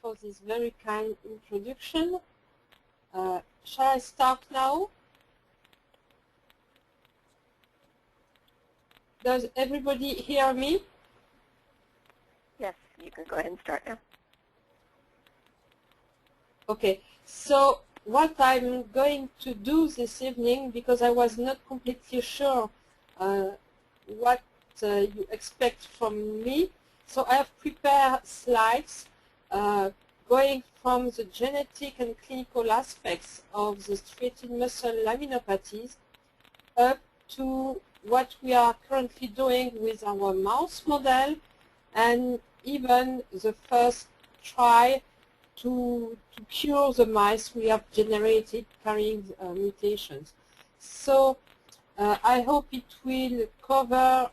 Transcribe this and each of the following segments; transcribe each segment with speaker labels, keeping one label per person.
Speaker 1: for this very kind introduction. Shall I start now? Does everybody hear me?
Speaker 2: Yes, you can go ahead and start now.
Speaker 1: Okay, so what I'm going to do this evening, because I was not completely sure what you expect from me, so I have prepared slides going from the genetic and clinical aspects of the striated muscle laminopathies up to what we are currently doing with our mouse model and even the first try to cure the mice we have generated carrying mutations. So I hope it will cover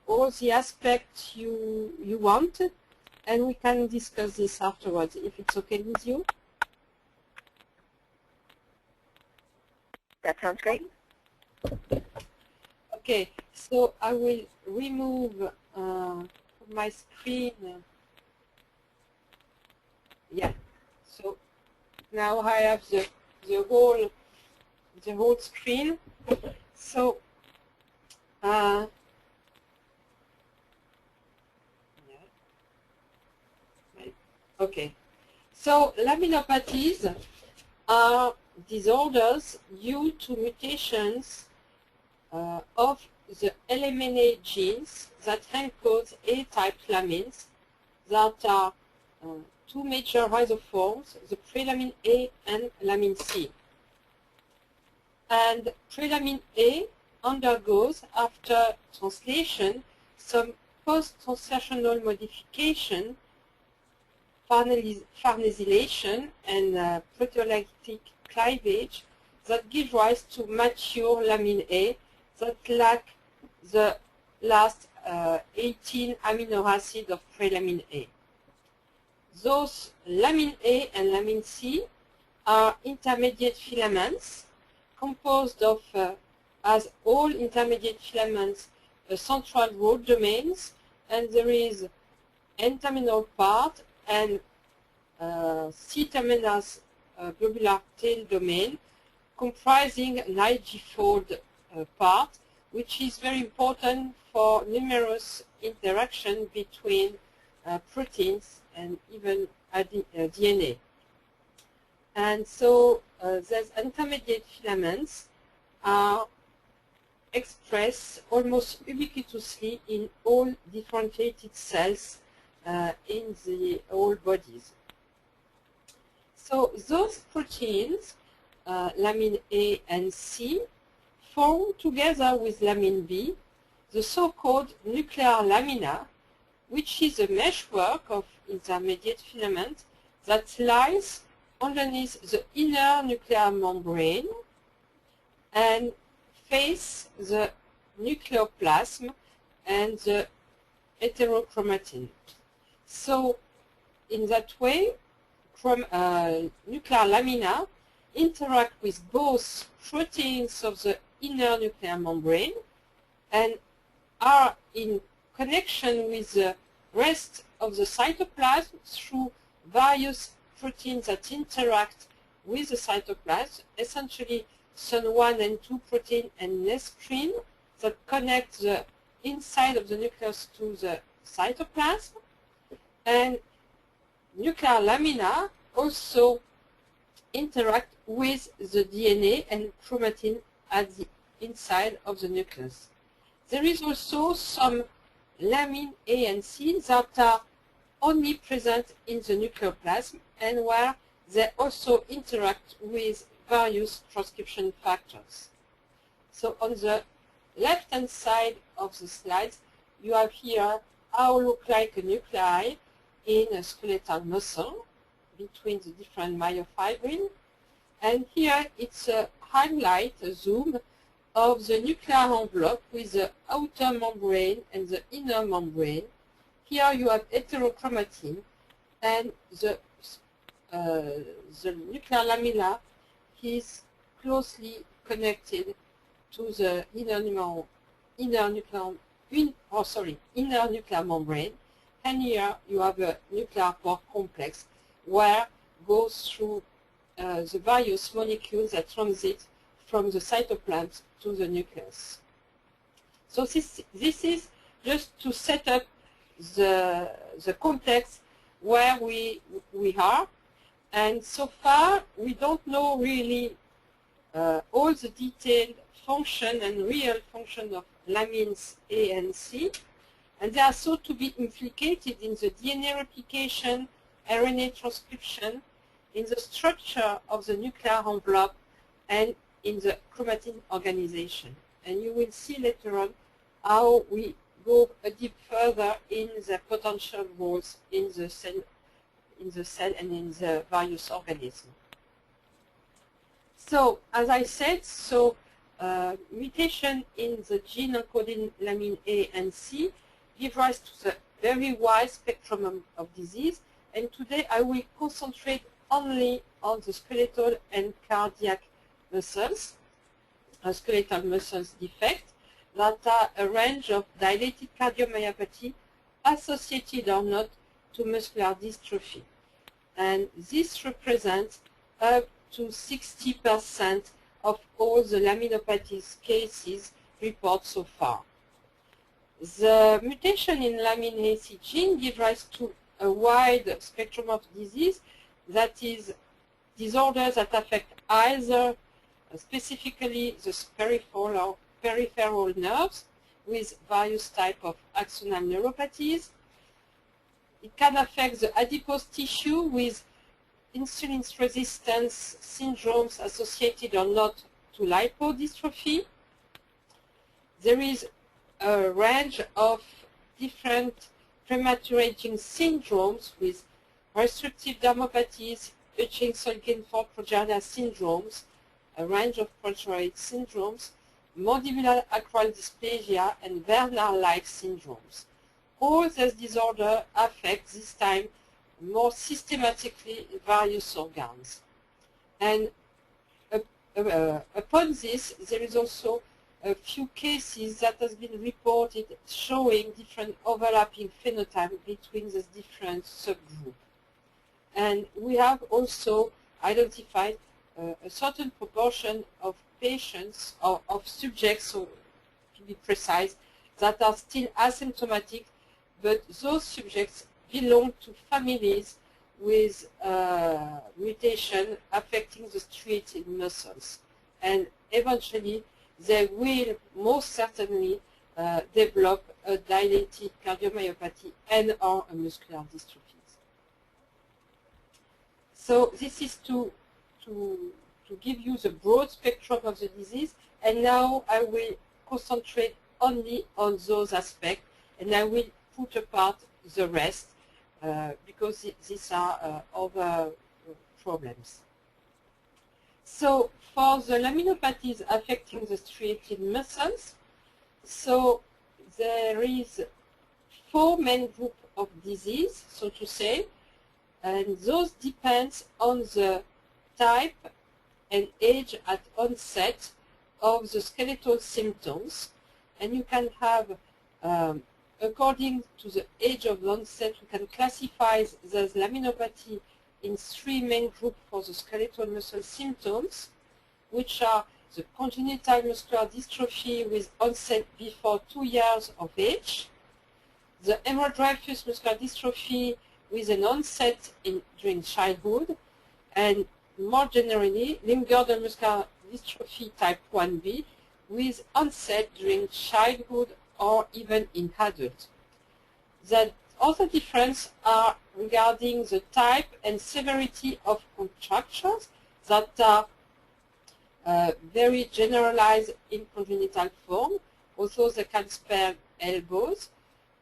Speaker 1: all the aspects you want, and we can discuss this afterwards if it's okay with you.
Speaker 2: That sounds great.
Speaker 1: Okay, so I will remove my screen. Yeah, so now I have the whole screen. So okay, so laminopathies are disorders due to mutations of the LMNA genes that encode A-type lamins that are two major rhizoforms, the prelamin A and lamin C. And prelamin A undergoes, after translation, some post-translational modification, farnesylation, and proteolytic cleavage that give rise to mature lamin A that lack the last 18 amino acids of prelamin A. Those lamin A and lamin C are intermediate filaments composed of, as all intermediate filaments, central root domains, and there is N-terminal part and C-terminus globular tail domain comprising an IG-fold part, which is very important for numerous interactions between proteins and even DNA. And so these intermediate filaments are expressed almost ubiquitously in all differentiated cells in the whole bodies. So those proteins, lamin A and C, form together with lamin B the so-called nuclear lamina, which is a meshwork of intermediate filament that lies underneath the inner nuclear membrane and face the nucleoplasm and the heterochromatin. So in that way, nuclear lamina interact with both proteins of the inner nuclear membrane and are in connection with the rest of the cytoplasm through various proteins that interact with the cytoplasm, essentially SUN1 and 2 protein and nestrine that connect the inside of the nucleus to the cytoplasm. And nuclear lamina also interact with the DNA and chromatin at the inside of the nucleus. There is also some lamin A and C that are only present in the nucleoplasm and where they also interact with various transcription factors. So on the left-hand side of the slides, you have here how look like a nuclei in a skeletal muscle between the different myofibrils. And here it's a highlight, a zoom of the nuclear envelope with the outer membrane and the inner membrane. Here you have heterochromatin, and the nuclear lamina is closely connected to the inner nuclear membrane. And here you have a nuclear pore complex where goes through the various molecules that transit from the cytoplasm to the nucleus. So this is just to set up the context where we are. And so far, we don't know really all the detailed function and real function of lamins A and C. And they are thought to be implicated in the DNA replication, RNA transcription, in the structure of the nuclear envelope, and in the chromatin organization. And you will see later on how we go a deep further in the potential roles in the cell and in the various organisms. So, as I said, mutation in the gene encoding lamin A and C give rise to the very wide spectrum of disease. And today I will concentrate only on the skeletal and cardiac muscles, skeletal muscles defect, that are a range of dilated cardiomyopathy associated or not to muscular dystrophy. And this represents up to 60% of all the laminopathies cases reported so far. The mutation in lamin AC gene gives rise to a wide spectrum of disease, that is, disorders that affect either specifically the peripheral nerves with various types of axonal neuropathies. It can affect the adipose tissue with insulin resistance syndromes associated or not to lipodystrophy. There is a range of different premature aging syndromes with restrictive dermopathies, Hutchinson-Gilford progeria syndromes, a range of progeroid syndromes, mandibular acral dysplasia, and Werner-like syndromes. All these disorders affect, this time, more systematically various organs. And upon this, there is also a few cases that has been reported showing different overlapping phenotypes between the different subgroups. And we have also identified a certain proportion of patients, or of subjects, so to be precise, that are still asymptomatic, but those subjects belong to families with mutation affecting the striated muscles. And eventually, they will most certainly develop a dilated cardiomyopathy and or a muscular dystrophy. So this is to give you the broad spectrum of the disease, and now I will concentrate only on those aspects, and I will put apart the rest because these are other problems. So for the laminopathies affecting the striated muscles, so there is 4 main groups of disease, so to say, and those depend on the type and age at onset of the skeletal symptoms. And you can have, according to the age of onset, we can classify the laminopathy in 3 main groups for the skeletal muscle symptoms, which are the congenital muscular dystrophy with onset before 2 years of age, the hemorrhagic muscular dystrophy with an onset during childhood, and more generally, limb-girdle muscular dystrophy type 1B with onset during childhood or even in adult. The other differences are regarding the type and severity of contractures that are very generalized in congenital form, although they can spare elbows.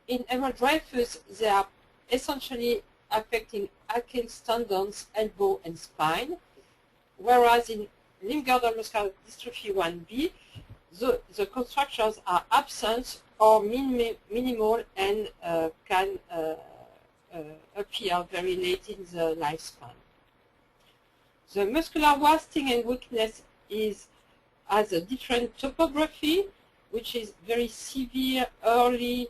Speaker 1: In hemorrhagic, they are essentially affecting Achilles tendons, elbow, and spine, whereas in limb-girdle muscular dystrophy 1B, the contractures are absent or minimal and can appear very late in the lifespan. The muscular wasting and weakness has a different topography, which is very severe, early,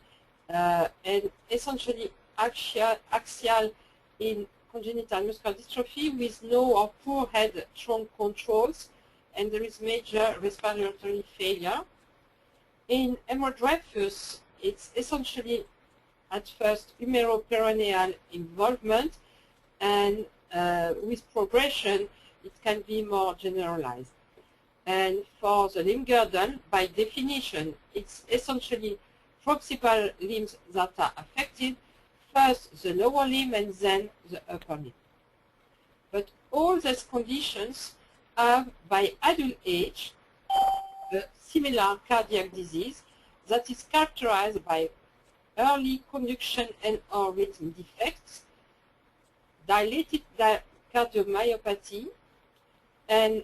Speaker 1: and essentially axial in congenital muscular dystrophy with no or poor head trunk controls, and there is major respiratory failure. In hemodryphus, it's essentially at first humeroperitoneal involvement, and with progression it can be more generalized. And for the limb girdle, by definition, it's essentially proximal limbs that are affected, first the lower limb and then the upper limb. But all these conditions have, by adult age, a similar cardiac disease that is characterized by early conduction and or rhythm defects, dilated cardiomyopathy, and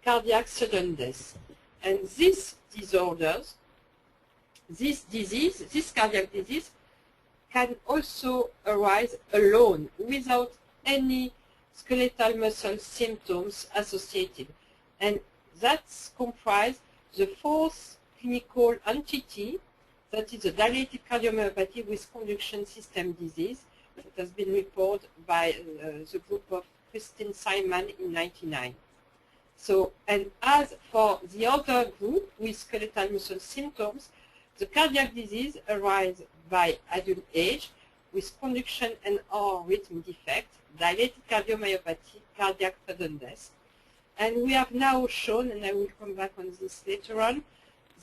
Speaker 1: cardiac sudden death. And these disorders, this cardiac disease, can also arise alone without any skeletal muscle symptoms associated. And that's comprised the fourth clinical entity, that is a dilated cardiomyopathy with conduction system disease, that has been reported by the group of Christine Simon in 1999. So, and as for the other group with skeletal muscle symptoms, the cardiac disease arises by adult age with conduction and or rhythm defect, dilated cardiomyopathy, cardiac sudden death. And we have now shown, and I will come back on this later on,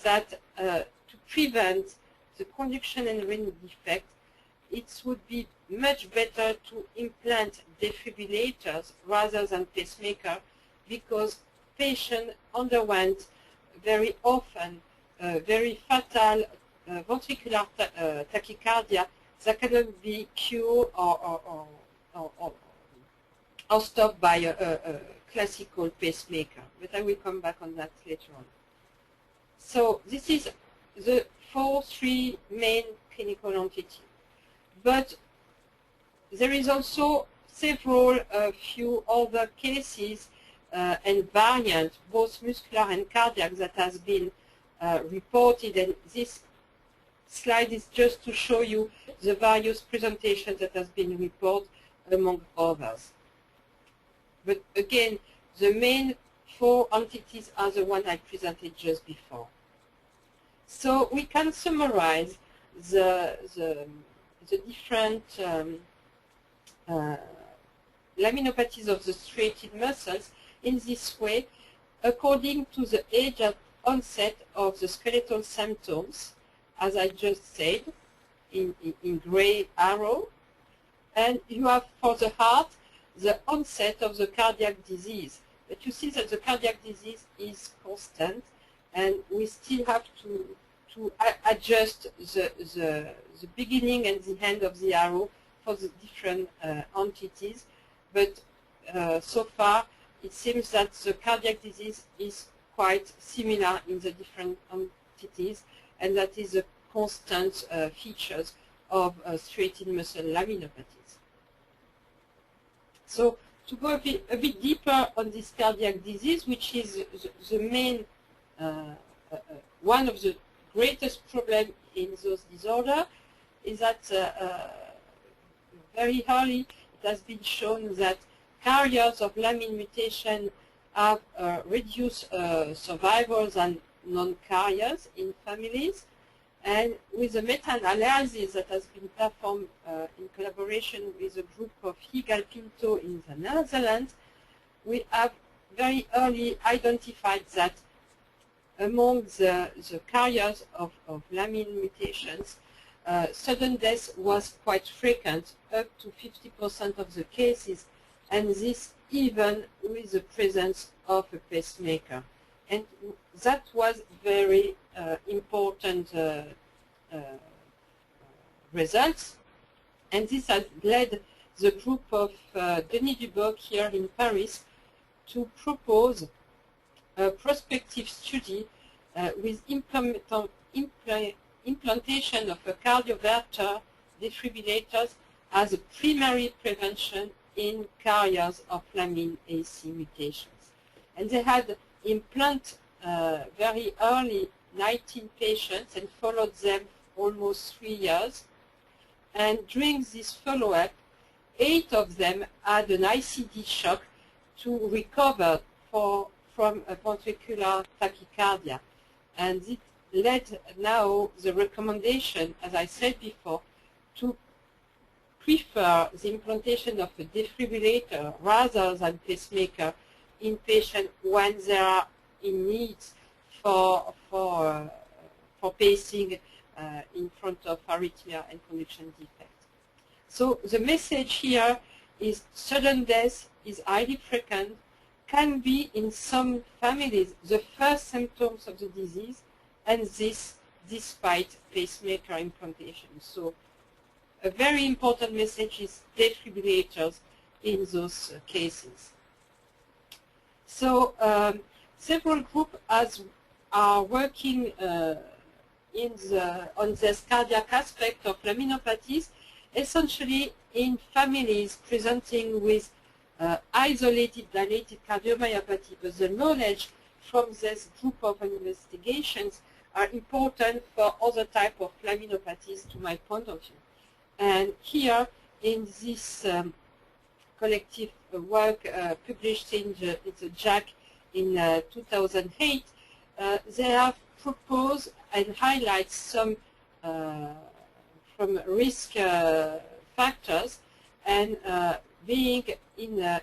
Speaker 1: that to prevent the conduction and rhythm defect, it would be much better to implant defibrillators rather than pacemaker, because patients underwent very often very fatal ventricular tachycardia that cannot be cured or stopped by a classical pacemaker. But I will come back on that later on. So this is the three main clinical entities. But there is also several few other cases and variants, both muscular and cardiac, that has been reported. And this slide is just to show you the various presentations that has been reported, among others. But again, the main four entities are the one I presented just before. So we can summarize the different laminopathies of the striated muscles in this way, according to the age of onset of the skeletal symptoms, as I just said, in gray arrow. And you have for the heart the onset of the cardiac disease. But you see that the cardiac disease is constant, and we still have to adjust the beginning and the end of the arrow for the different entities. But so far, it seems that the cardiac disease is quite similar in the different entities, and that is the constant features of striated muscle laminopathies. So to go a bit deeper on this cardiac disease, which is the main, one of the greatest problems in those disorders, is that very early it has been shown that carriers of lamin mutation have reduced survival than non-carriers in families. And with the meta-analysis that has been performed in collaboration with a group of Higal Pinto in the Netherlands, we have very early identified that among the carriers of lamin mutations, sudden death was quite frequent, up to 50% of the cases, and this even with the presence of a pacemaker. And that was very important results, and this has led the group of Denis Duboc here in Paris to propose a prospective study with implantation of a cardioverter defibrillators as a primary prevention in carriers of lamin AC mutations. And they had implant very early 19 patients and followed them almost 3 years. And during this follow-up, 8 of them had an ICD shock to recover from a ventricular tachycardia. And it led now the recommendation, as I said before, to prefer the implantation of a defibrillator rather than pacemaker in patients when they are in need for pacing in front of arrhythmia and conduction defect. So the message here is sudden death is highly frequent, can be in some families the first symptoms of the disease, and this despite pacemaker implantation. So a very important message is defibrillators in those cases. So several groups are working on this cardiac aspect of laminopathies, essentially in families presenting with isolated dilated cardiomyopathy. But the knowledge from this group of investigations are important for other type of laminopathies to my point of view. And here in this collective work published in the JACC in 2008, they have proposed and highlight some from risk factors, and being in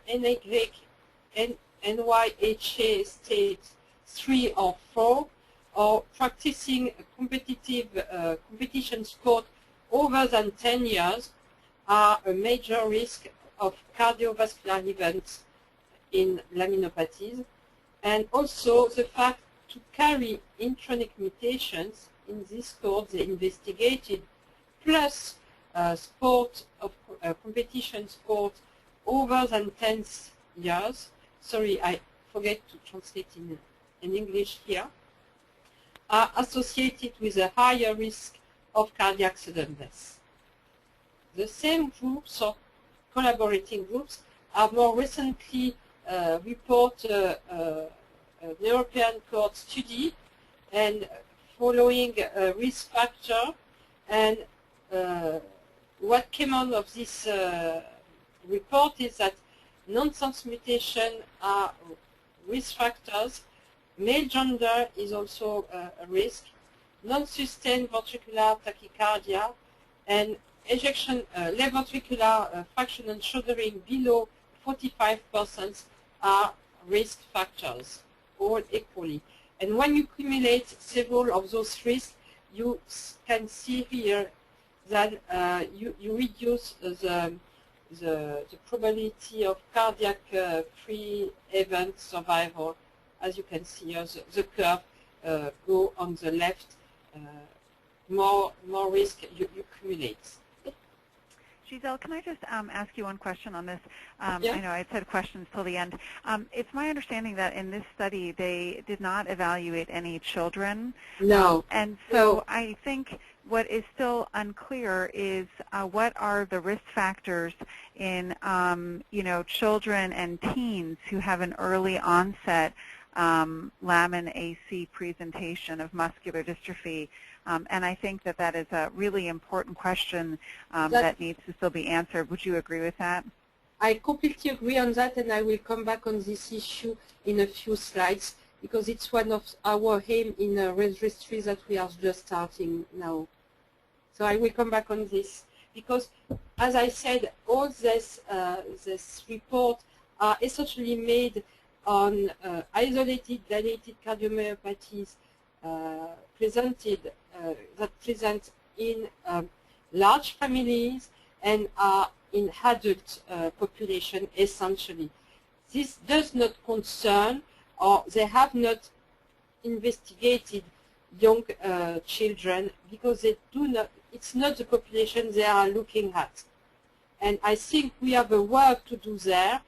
Speaker 1: NYHA state 3 or 4, or practicing a competitive competition sport over than 10 years are a major risk of cardiovascular events in laminopathies. And also the fact to carry intronic mutations in this cohort they investigated, plus competition sport over than 10 years. Sorry, I forget to translate in English here. Are associated with a higher risk of cardiac sudden death. The same groups or collaborating groups have more recently reported a European cohort study, and following a risk factor, and what came out of this report is that nonsense mutation are risk factors. Male gender is also a risk. Non-sustained ventricular tachycardia and ejection left ventricular fraction and shuddering below 45% are risk factors, all equally. And when you accumulate several of those risks, you can see here that you reduce the probability of cardiac free event survival. As you can see here, the curve go on the left. More risk you accumulate.
Speaker 3: Gisele, can I just ask you one question on this?
Speaker 1: Yeah.
Speaker 3: I know I said questions till the end. It's my understanding that in this study they did not evaluate any children.
Speaker 1: No.
Speaker 3: And so I think what is still unclear is what are the risk factors in children and teens who have an early onset lamin AC presentation of muscular dystrophy. And I think that that is a really important question that needs to still be answered. Would you agree with that?
Speaker 1: I completely agree on that, and I will come back on this issue in a few slides, because it's one of our aim in a registry that we are just starting now. So I will come back on this, because as I said, all this report are essentially made on isolated dilated cardiomyopathies that present in large families and are in adult population essentially. This does not concern, or they have not investigated young children, because they do not, it's not the population they are looking at. And I think we have a work to do there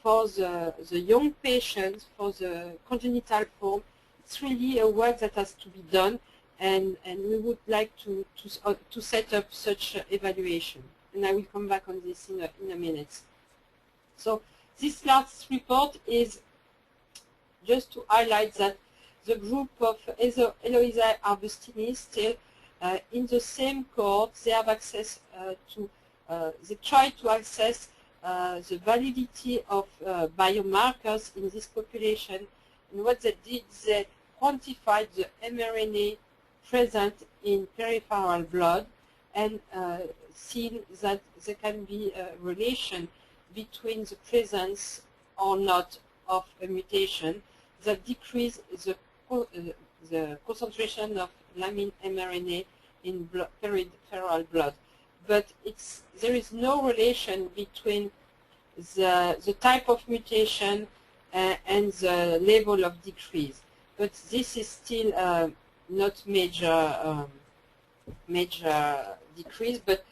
Speaker 1: for the young patients, for the congenital form. It's really a work that has to be done, and we would like to set up such evaluation. And I will come back on this in a minute. So this last report is just to highlight that the group of Eloisa Arbustini still in the same cohort, they have access to they try to assess the validity of biomarkers in this population. And what they did, they quantified the mRNA present in peripheral blood and seen that there can be a relation between the presence or not of a mutation that decrease the concentration of lamine mRNA in peripheral blood. But there is no relation between the type of mutation and the level of decrease. But this is still not major decrease. But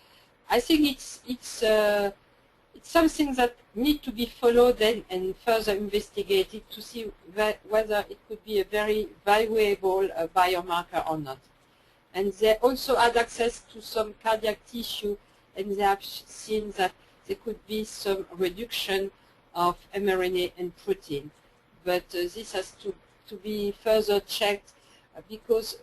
Speaker 1: I think it's something that needs to be followed and further investigated to see whether it could be a very valuable biomarker or not. And they also had access to some cardiac tissue, and they have seen that there could be some reduction of mRNA and protein. But this has to be further checked because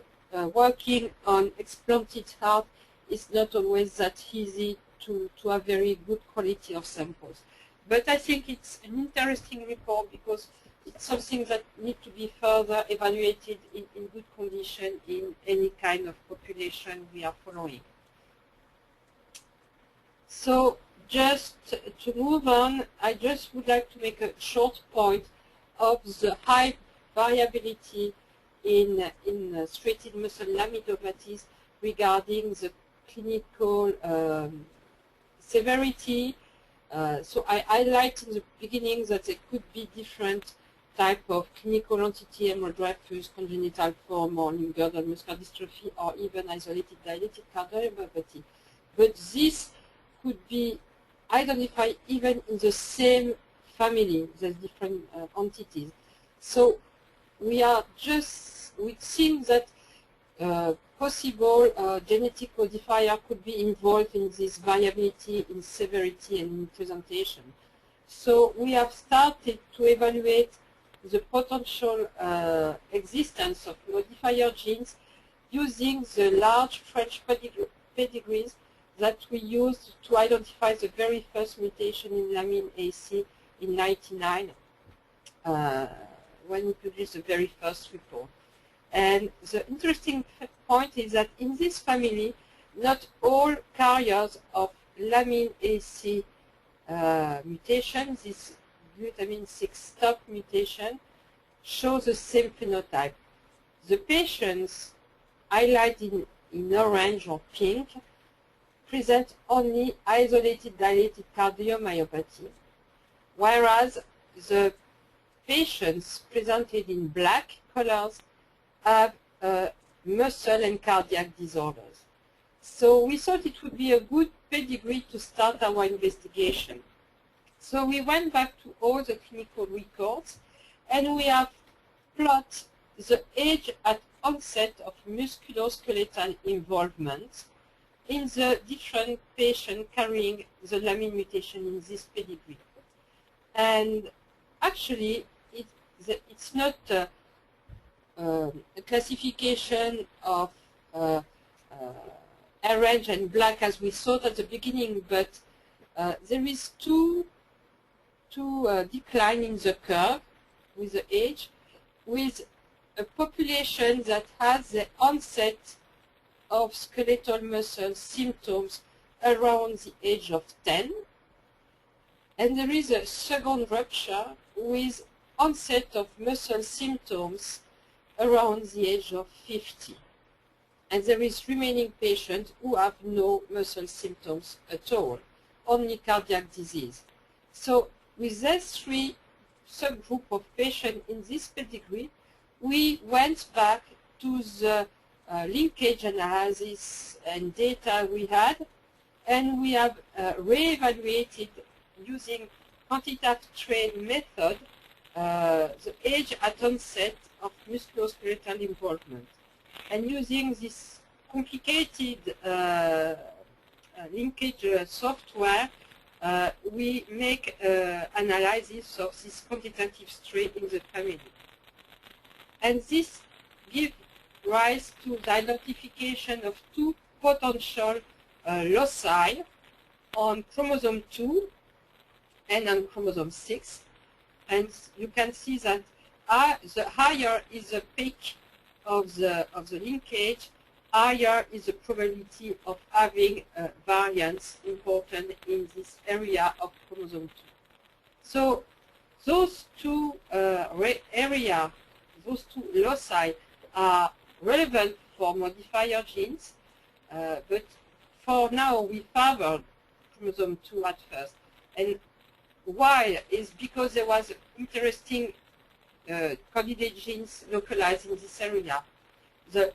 Speaker 1: working on explanted heart is not always that easy to have very good quality of samples. But I think it's an interesting report because it's something that needs to be further evaluated in good condition in any kind of population we are following. So just to move on, I just would like to make a short point of the high variability in striated muscle laminopathies regarding the clinical severity. So I highlight in the beginning that there could be different type of clinical entity, hemorrhagic congenital form or limb-girdle muscular dystrophy, or even isolated dilated cardiomyopathy. But this could be identified even in the same family, the different entities. So we think that possible genetic modifier could be involved in this variability in severity and in presentation. So we have started to evaluate the potential existence of modifier genes using the large French pedigrees that we used to identify the very first mutation in lamine AC in 1999 when we published the very first report. And the interesting point is that in this family, not all carriers of lamine AC mutation, this glutamine 6 stop mutation, show the same phenotype. The patients highlighted in orange or pink present only isolated dilated cardiomyopathy, whereas the patients presented in black colors have muscle and cardiac disorders. So we thought it would be a good pedigree to start our investigation. So we went back to all the clinical records and we have plotted the age at onset of musculoskeletal involvement in the different patients carrying the lamine mutation in this pedigree. And actually, it's not a classification of orange and black as we thought at the beginning, but there is two decline in the curve with the age, with a population that has the onset of skeletal muscle symptoms around the age of 10, and there is a second rupture with onset of muscle symptoms around the age of 50. And there is remaining patients who have no muscle symptoms at all, only cardiac disease. So with these three subgroup of patients in this pedigree, we went back to the linkage analysis and data we had, and we have re-evaluated using quantitative train method the age at onset of musculoskeletal involvement. And using this complicated linkage software, we make analysis of this quantitative strain in the family. And this gives rise to the identification of two potential loci on chromosome 2 and on chromosome 6. And you can see that the higher is the peak of the linkage, higher is the probability of having variants important in this area of chromosome 2. So those two areas, those two loci are relevant for modifier genes, but for now we favored chromosome 2 at first. And why is because there was interesting candidate genes localized in this area. The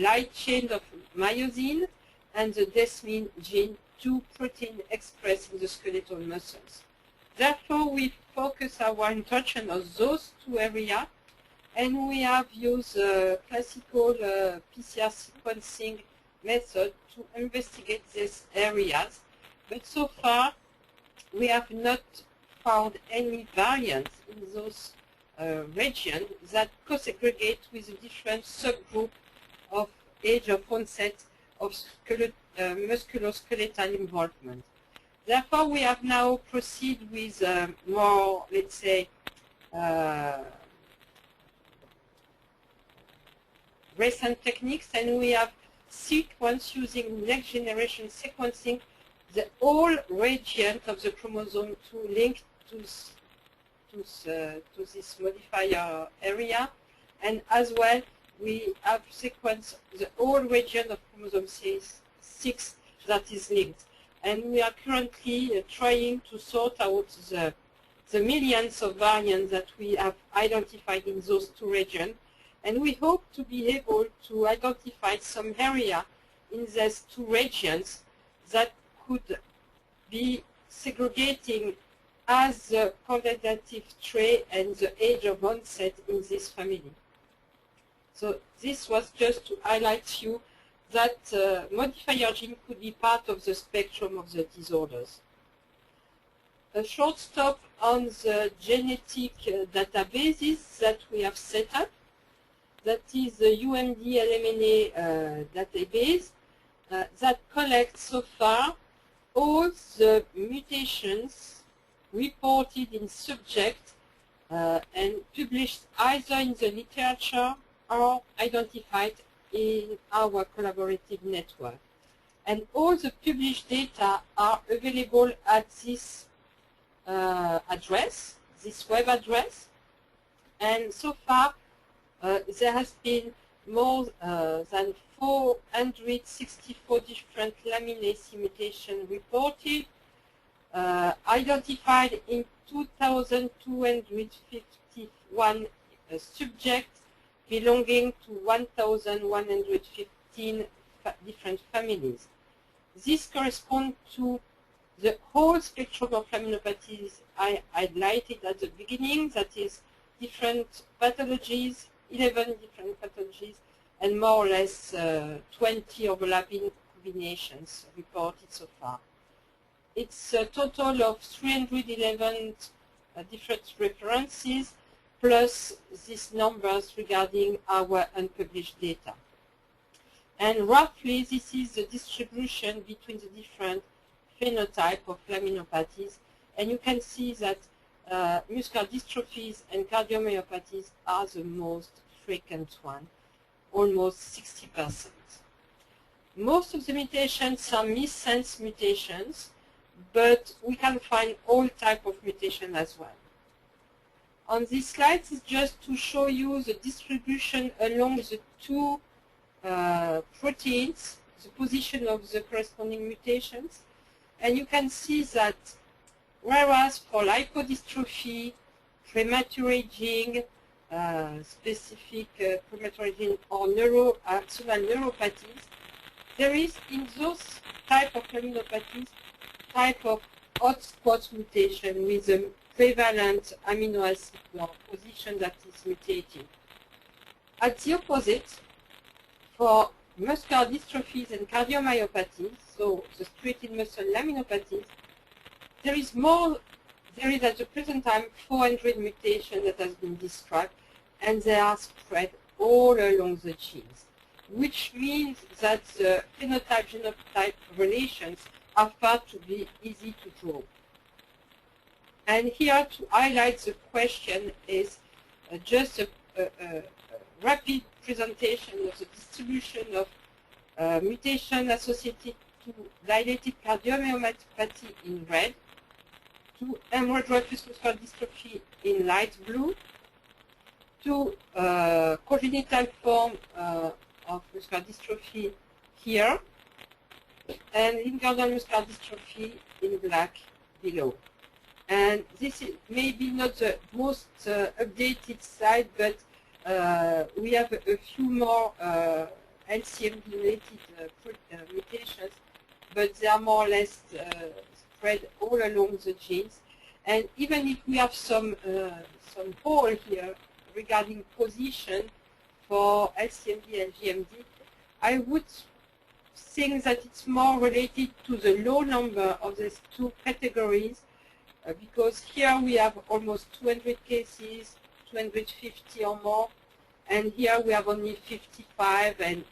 Speaker 1: light chain of myosin and the desmin gene, two proteins expressed in the skeletal muscles. Therefore, we focus our attention on those two areas, and we have used classical PCR sequencing method to investigate these areas. But so far, we have not found any variants in those regions that co-segregate with a different subgroup of age of onset of musculoskeletal involvement. Therefore, we have now proceeded with more, let's say, recent techniques, and we have sequenced using next generation sequencing the whole region of the chromosome to link to this modifier area, and as well we have sequenced the whole region of chromosome 6 that is linked. And we are currently trying to sort out the millions of variants that we have identified in those two regions, and we hope to be able to identify some area in these two regions that could be segregating as the quantitative trait and the age of onset in this family. So this was just to highlight you that modifier gene could be part of the spectrum of the disorders. A short stop on the genetic databases that we have set up. That is the UMD LMNA database that collects so far all the mutations reported in subject and published either in the literature or identified in our collaborative network. And all the published data are available at this address, this web address. And so far, there has been more than 464 different laminase mutations reported, identified in 2,251 subjects belonging to 1,115 different families. This corresponds to the whole spectrum of laminopathies I highlighted at the beginning, that is different pathologies, 11 different pathologies, and more or less 20 overlapping combinations reported so far. It's a total of 311 different references, plus these numbers regarding our unpublished data. And roughly, this is the distribution between the different phenotypes of laminopathies. And you can see that muscular dystrophies and cardiomyopathies are the most frequent one, almost 60%. Most of the mutations are missense mutations, but we can find all types of mutation as well. On this slide is just to show you the distribution along the two proteins, the position of the corresponding mutations. And you can see that whereas for lipodystrophy, premature aging, specific premature aging, or axonal neuropathies, there is in those type of laminopathies type of hotspot mutation with a prevalent amino acid or position that is mutated. At the opposite, for muscular dystrophies and cardiomyopathies, so the striated muscle laminopathies, there is at the present time 400 mutations that has been described, and they are spread all along the genes, which means that the phenotype-genotype relations are found to be easy to draw. And here to highlight the question is just a rapid presentation of the distribution of mutation associated to dilated cardiomyopathy in red, to hemorrhagic muscular dystrophy in light blue, to congenital form of muscular dystrophy here, and limb-girdle muscular dystrophy in black below. And this is maybe not the most updated slide, but we have a few more LCMD-related mutations, but they are more or less spread all along the genes. And even if we have some hole here regarding position for LCMD and GMD, I would think that it's more related to the low number of these two categories, because here we have almost 200 cases, 250 or more, and here we have only 55 and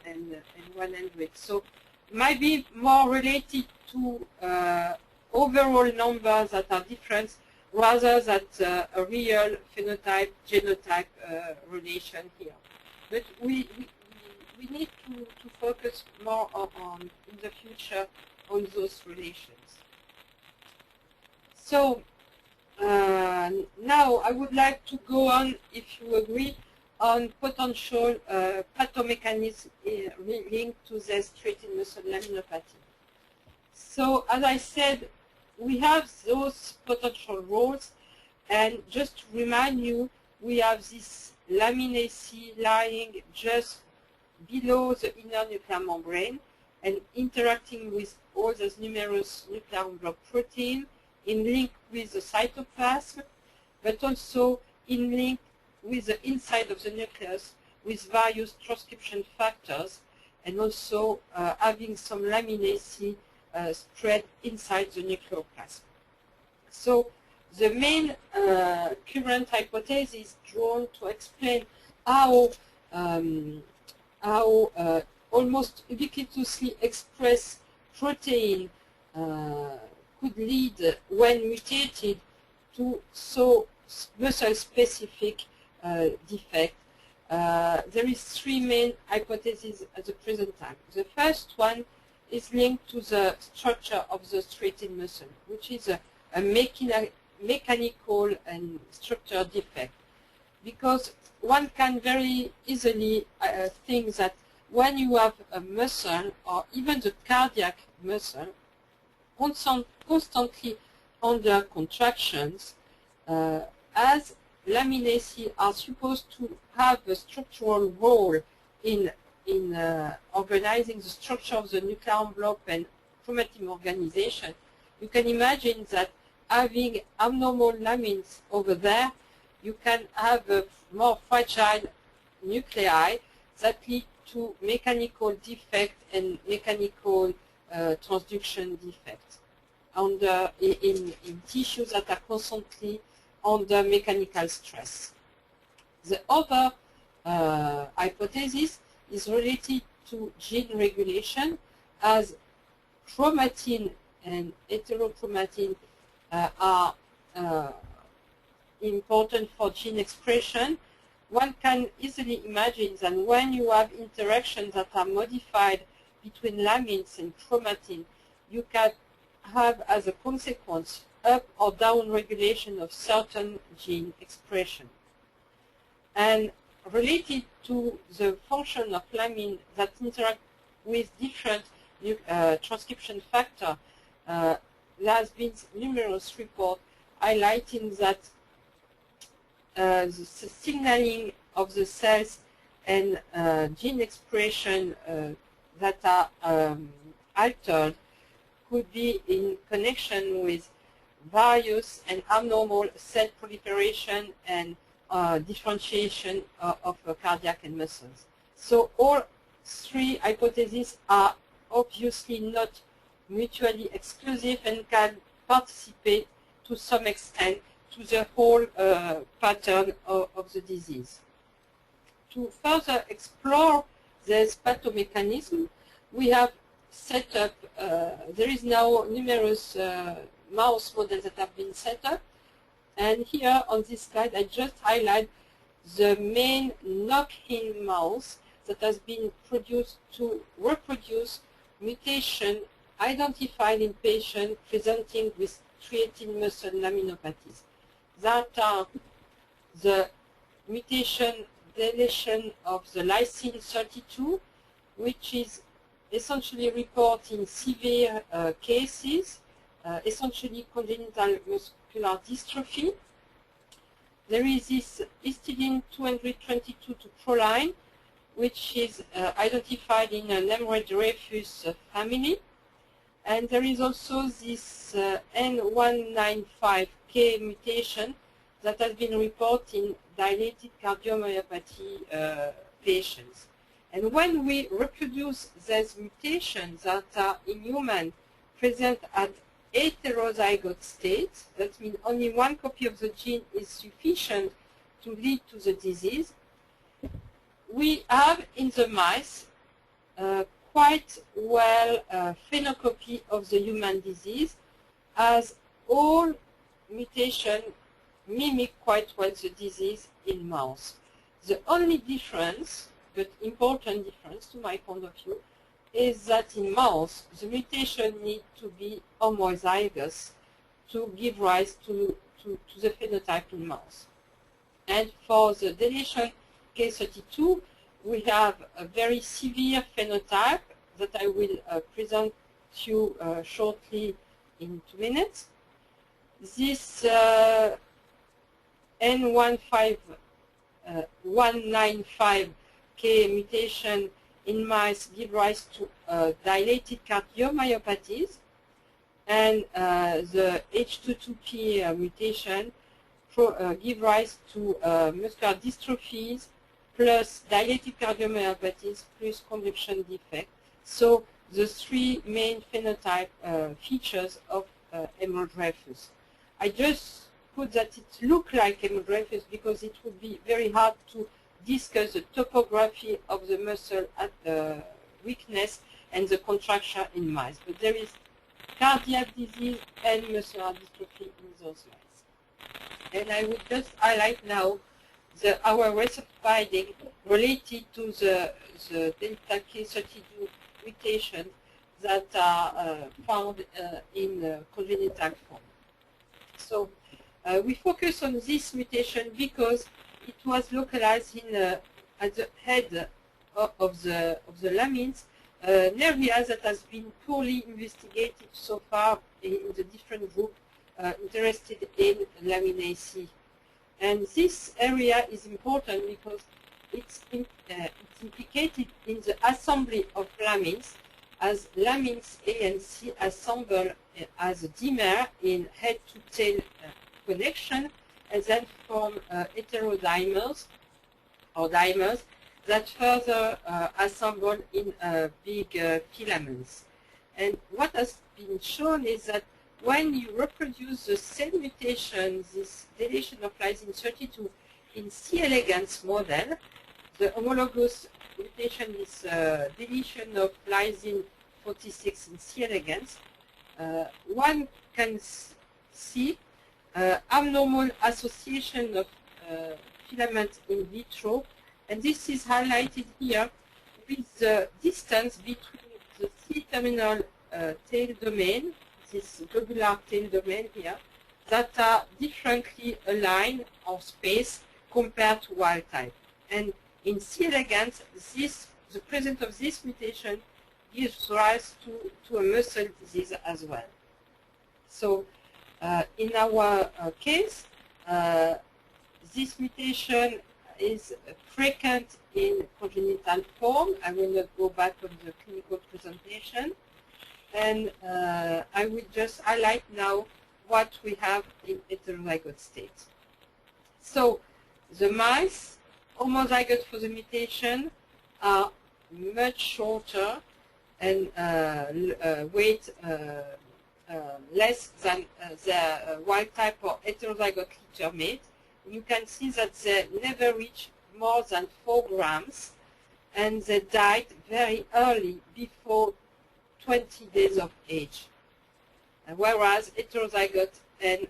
Speaker 1: 100. So it might be more related to overall numbers that are different rather than a real phenotype-genotype relation here. But we need to focus more on in the future on those relations. So now I would like to go on, if you agree, on potential pathomechanism linked to the striated muscle laminopathy. So as I said, we have those potential roles, and just to remind you, we have this laminae lying just below the inner nuclear membrane and interacting with all those numerous nuclear envelope proteins in link with the cytoplasm, but also in link with the inside of the nucleus with various transcription factors, and also having some laminae spread inside the nucleoplasm. So the main current hypothesis drawn to explain how almost ubiquitously expressed protein could lead, when mutated, to so muscle-specific defect. There is three main hypotheses at the present time. The first one is linked to the structure of the striated muscle, which is a mechanical and structural defect. Because one can very easily think that when you have a muscle, or even the cardiac muscle, constantly under contractions, as laminae are supposed to have a structural role in organizing the structure of the nuclear envelope and chromatin organization, you can imagine that having abnormal lamins over there, you can have a more fragile nuclei that lead to mechanical defect and mechanical transduction defect in tissues that are constantly under mechanical stress. The other hypothesis is related to gene regulation, as chromatin and heterochromatin are important for gene expression. One can easily imagine that when you have interactions that are modified between lamins and chromatin, you can have as a consequence up or down regulation of certain gene expression. And related to the function of lamin that interact with different transcription factors, there has been numerous reports highlighting that the signaling of the cells and gene expression that are altered could be in connection with various and abnormal cell proliferation and differentiation of cardiac and muscles. So all three hypotheses are obviously not mutually exclusive and can participate to some extent to the whole pattern of the disease. To further explore this pathomechanism, we have set up, there is now numerous mouse models that have been set up. And here on this slide, I just highlight the main knock-in mouse that has been produced to reproduce mutation identified in patients presenting with striated muscle laminopathies. That are the mutation deletion of the lysine 32, which is essentially reported in severe cases, essentially congenital muscular dystrophy. There is this histidine 222 to proline, which is identified in an Emery-Dreyfus family. And there is also this N195K mutation that has been reported in dilated cardiomyopathy patients. And when we reproduce these mutations that are in humans present at heterozygote state, that means only one copy of the gene is sufficient to lead to the disease, we have in the mice quite well phenocopy of the human disease, as all mutations mimic quite well the disease in mouse. The only difference, but important difference to my point of view, is that in mouse the mutation need to be homozygous to give rise to the phenotype in mouse. And for the deletion K32, we have a very severe phenotype that I will present to you shortly in 2 minutes. This N195K mutation in mice give rise to dilated cardiomyopathies, and the H22P mutation give rise to muscular dystrophies plus dilated cardiomyopathies plus conduction defect. So the three main phenotype features of Emery-Dreyfus. I just put that it looks like Emery-Dreyfus because it would be very hard to discuss the topography of the muscle at the weakness and the contraction in mice. But there is cardiac disease and muscular dystrophy in those mice. And I would just highlight now our recent finding related to the delta K32 mutations that are found in congenital form. So we focus on this mutation because it was localized in at the head of the lamins, an area that has been poorly investigated so far in the different groups interested in laminaceae. And this area is important because it's implicated in the assembly of lamins, as lamins A and C assemble as a dimer in head-to-tail connection, and then form heterodimers or dimers that further assemble in big filaments. And what has been shown is that when you reproduce the same mutation, this deletion of lysine 32 in C. elegans model, the homologous mutation is deletion of lysine 46 in C. elegans, one can see abnormal association of filaments in vitro, and this is highlighted here with the distance between the C-terminal tail domain, this globular tail domain here, that are differently aligned or spaced compared to wild type. And in C. elegans, the presence of this mutation gives rise to a muscle disease as well. So in our case, this mutation is frequent in congenital form. I will not go back on the clinical presentation. And I will just highlight now what we have in heterozygote state. So the mice homozygote for the mutation are much shorter and weight less than the wild type or heterozygotely termate. You can see that they never reach more than 4 grams, and they died very early, before 20 days of age, whereas heterozygote and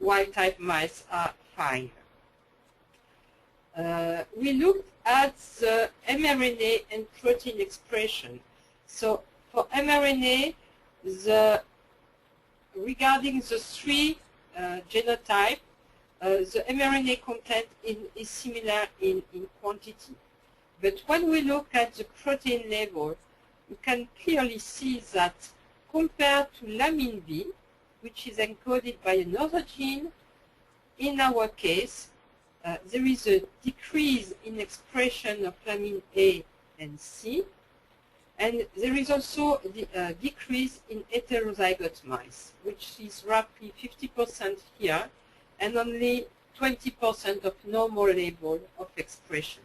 Speaker 1: wild-type mice are fine. We looked at the mRNA and protein expression. So for mRNA, regarding the three genotype, the mRNA content is similar in quantity. But when we look at the protein level, you can clearly see that compared to lamin B, which is encoded by another gene, in our case, there is a decrease in expression of lamin A and C, and there is also a decrease in heterozygote mice, which is roughly 50% here, and only 20% of normal level of expression.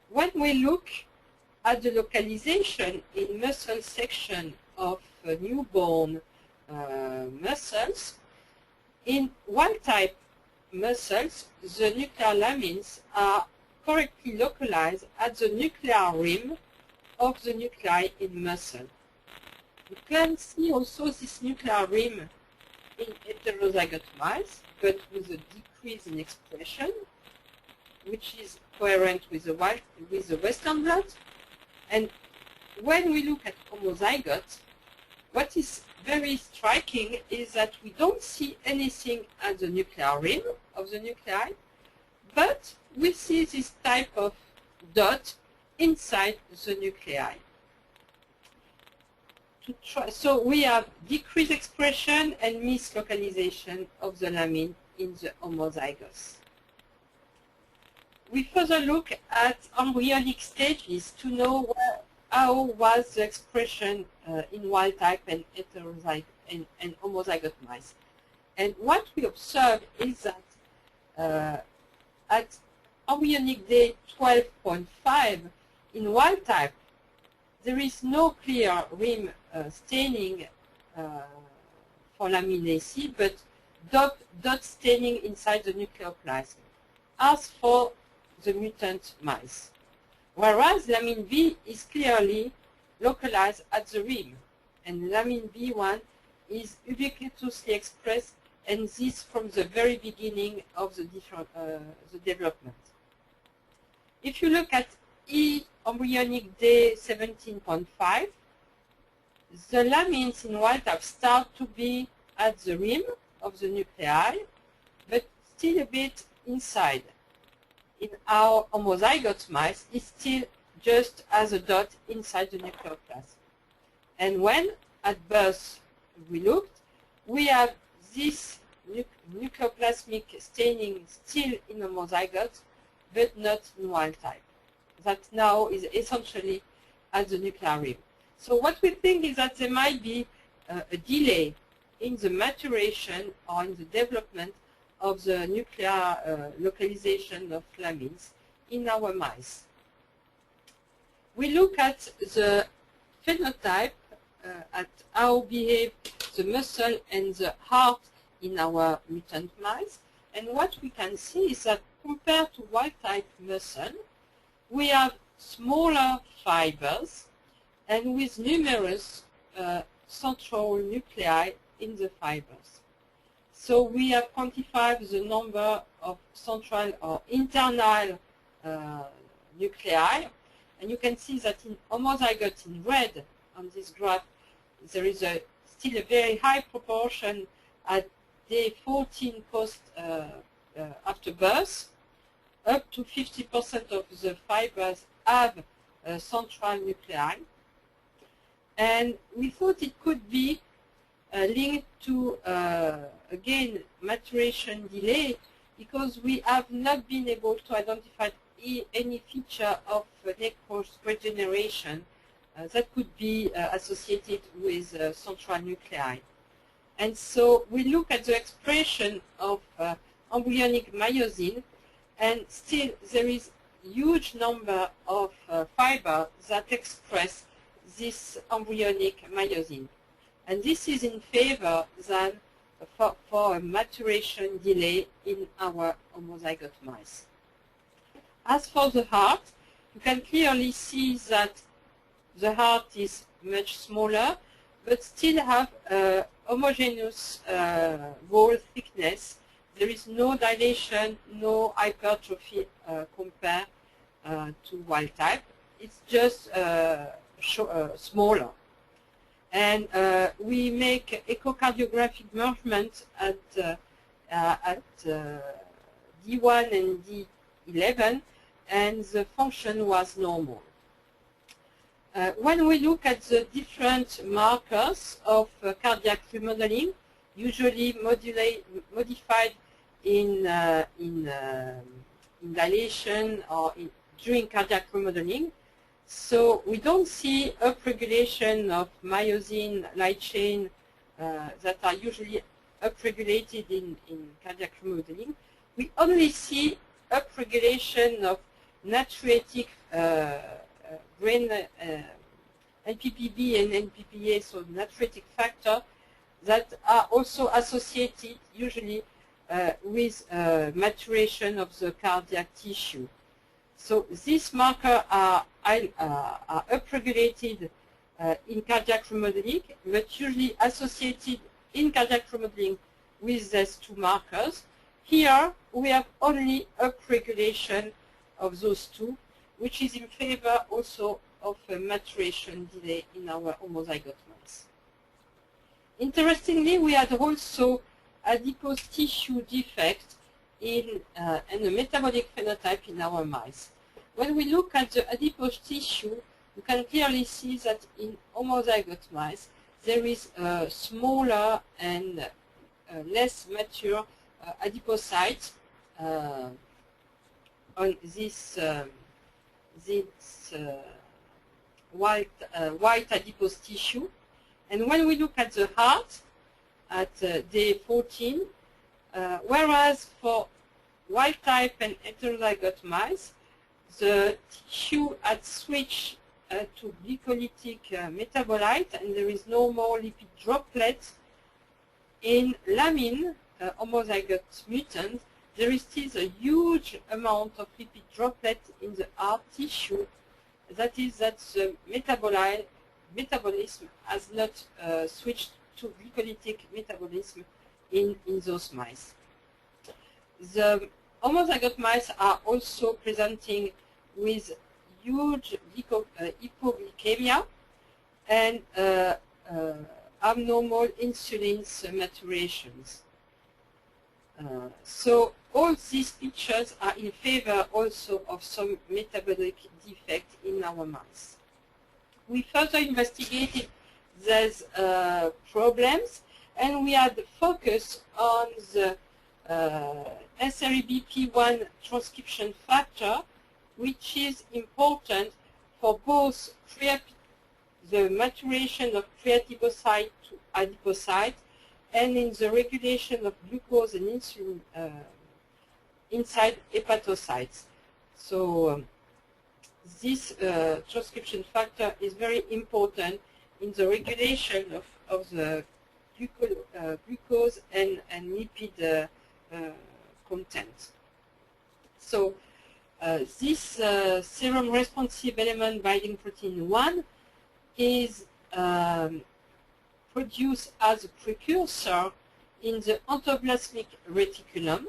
Speaker 1: When we look at the localization in muscle section of newborn muscles, in wild-type muscles, the nuclear lamins are correctly localized at the nuclear rim of the nuclei in muscle. You can see also this nuclear rim in heterozygote mice, but with a decrease in expression, which is coherent with the Western blot. And when we look at homozygote, what is very striking is that we don't see anything at the nuclear rim of the nuclei, but we see this type of dot inside the nuclei. So we have decreased expression and mislocalization of the lamin in the homozygous. We further look at embryonic stages to know how was the expression in wild type and heterozygote and homozygote mice. And what we observe is that at embryonic day 12.5 in wild type, there is no clear rim staining for lamin AC, but dot staining inside the nucleoplasm, as for the mutant mice. Whereas lamin B is clearly localized at the rim, and lamin B1 is ubiquitously expressed, and this from the very beginning of the development. If you look at E embryonic day 17.5, the lamins in wild type start to be at the rim of the nuclei, but still a bit inside. In our homozygote mice, it's still just as a dot inside the nucleoplasm. And when at birth we looked, we have this nucleoplasmic staining still in homozygote, but not in wild type. That now is essentially at the nuclear rim. So what we think is that there might be a delay in the maturation or in the development of the nuclear localization of lamins in our mice. We look at the phenotype, at how behave the muscle and the heart in our mutant mice, and what we can see is that compared to wild-type muscle, we have smaller fibers and with numerous central nuclei in the fibers. So we have quantified the number of central or internal nuclei, and you can see that in homozygote in red on this graph, there is still a very high proportion at day 14 post after birth. Up to 50% of the fibers have central nuclei, and we thought it could be linked to again maturation delay, because we have not been able to identify any feature of necros regeneration that could be associated with central nuclei. And so we look at the expression of embryonic myosin, and still there is huge number of fibers that express this embryonic myosin. And this is in favor than for a maturation delay in our homozygote mice. As for the heart, you can clearly see that the heart is much smaller, but still have a homogeneous wall thickness. There is no dilation, no hypertrophy compared to wild type. It's just smaller. And we make echocardiographic measurements at D1 and D11, and the function was normal. When we look at the different markers of cardiac remodeling, usually modified in dilation or during cardiac remodeling, so we don't see upregulation of myosin light chain that are usually upregulated in cardiac remodeling. We only see upregulation of natriuretic brain NPPB and NPPA, so natriuretic factor, that are also associated usually with maturation of the cardiac tissue. So these markers are upregulated in cardiac remodeling, but usually associated in cardiac remodeling with these two markers. Here we have only upregulation of those two, which is in favor also of a maturation delay in our homozygote mice. Interestingly, we had also adipose tissue defect and a metabolic phenotype in our mice. When we look at the adipose tissue, you can clearly see that in homozygote mice, there is a smaller and less mature adipocytes on this white adipose tissue. And when we look at the heart at day 14, whereas for wild type and heterozygote mice, the tissue had switched to glycolytic metabolite, and there is no more lipid droplets. In lamin, homozygote mutant, there is still a huge amount of lipid droplet in the heart tissue. That is that the metabolism has not switched to glycolytic metabolism in those mice. The homozygote mice are also presenting with huge hypoglycemia and abnormal insulin maturations. So all these pictures are in favor also of some metabolic defect in our mice. We further investigated these problems, and we had focus on the SREBP1 transcription factor, which is important for both the maturation of pre-adipocyte to adipocyte, and in the regulation of glucose and insulin inside hepatocytes. So this transcription factor is very important in the regulation of the glucose and lipid content. So this serum responsive element binding protein 1 is produced as a precursor in the endoplasmic reticulum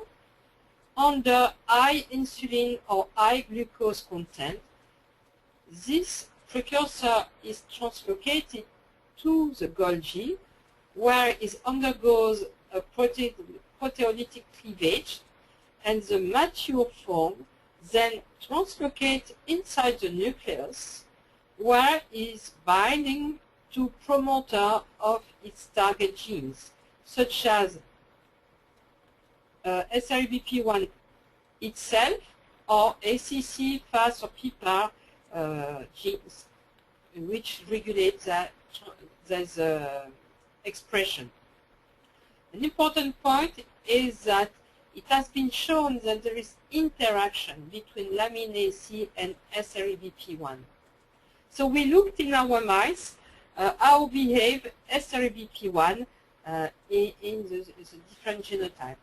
Speaker 1: under high insulin or high glucose content. This precursor is translocated to the Golgi, where it undergoes a proteolytic cleavage, and the mature form then translocates inside the nucleus, where it is binding to promoter of its target genes, such as SREBP1 itself or ACC, FAS, or PPAR genes, which regulate this expression. An important point is that it has been shown that there is interaction between lamin AC and SREBP1. So we looked in our mice how behave SREBP1 in the different genotypes.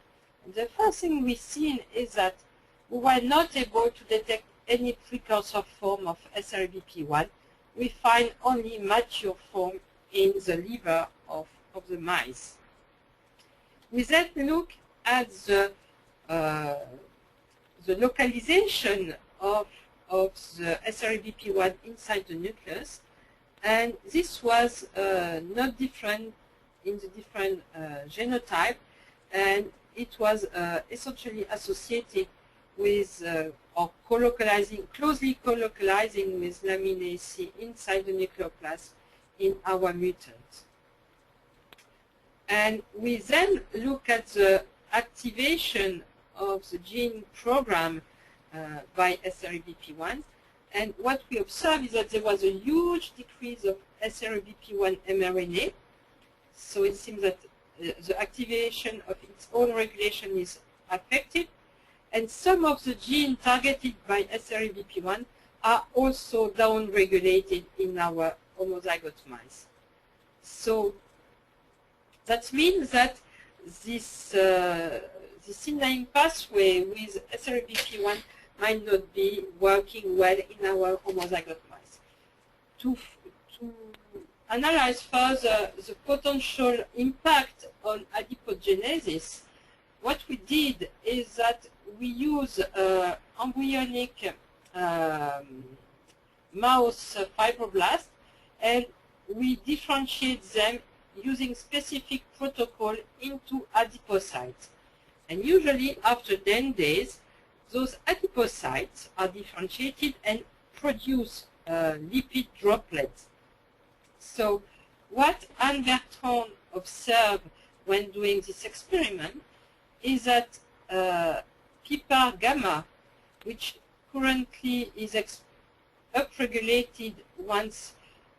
Speaker 1: And the first thing we've seen is that we were not able to detect any precursor form of SREBP1 we find only mature form in the liver of the mice. We then look at the localization of the SREBP1 inside the nucleus, and this was not different in the different genotype, and it was essentially associated with or closely co-localizing with LMNA inside the nucleoplasm in our mutants. And we then look at the activation of the gene program by SREBP1, and what we observe is that there was a huge decrease of SREBP1 mRNA. So it seems that the activation of its own regulation is affected, and some of the genes targeted by SREBP1 are also down-regulated in our homozygote mice. So that means that this signaling pathway with SREBP1 might not be working well in our homozygote mice. To analyze further the potential impact on adipogenesis, what we did is that we use embryonic mouse fibroblasts, and we differentiate them using specific protocol into adipocytes. And usually after 10 days, those adipocytes are differentiated and produce lipid droplets. So what Anne Bertrand observed when doing this experiment is that PPAR gamma, which currently is upregulated once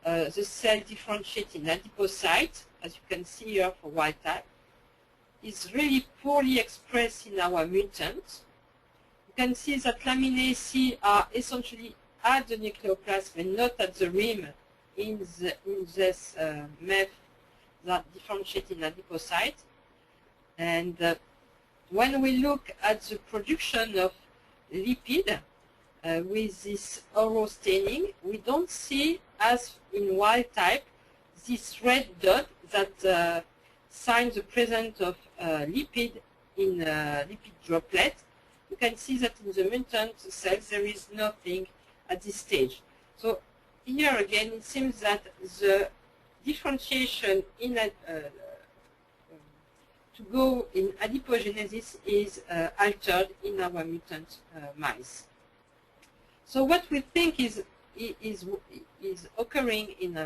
Speaker 1: the cell differentiates in adipocytes, as you can see here for wild type, is really poorly expressed in our mutants. You can see that LMNA are essentially at the nucleoplasm and not at the rim in this MEF that differentiate in adipocyte. And when we look at the production of lipid with this oral staining, we don't see, as in wild type, this red dot that signs the presence of lipid in lipid droplet. You can see that in the mutant cells there is nothing at this stage. So here again it seems that the differentiation in to go in adipogenesis is altered in our mutant mice. So what we think is occurring in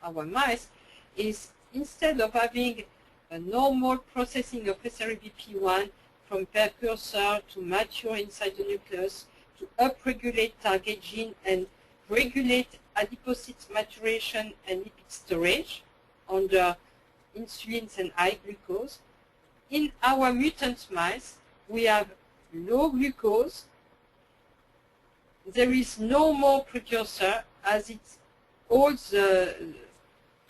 Speaker 1: our mice is, instead of having a normal processing of SREBP1 from precursor to mature inside the nucleus to upregulate target gene and regulate adipocyte maturation and lipid storage under insulins and high glucose, in our mutant mice we have low glucose. There is no more precursor, as it's all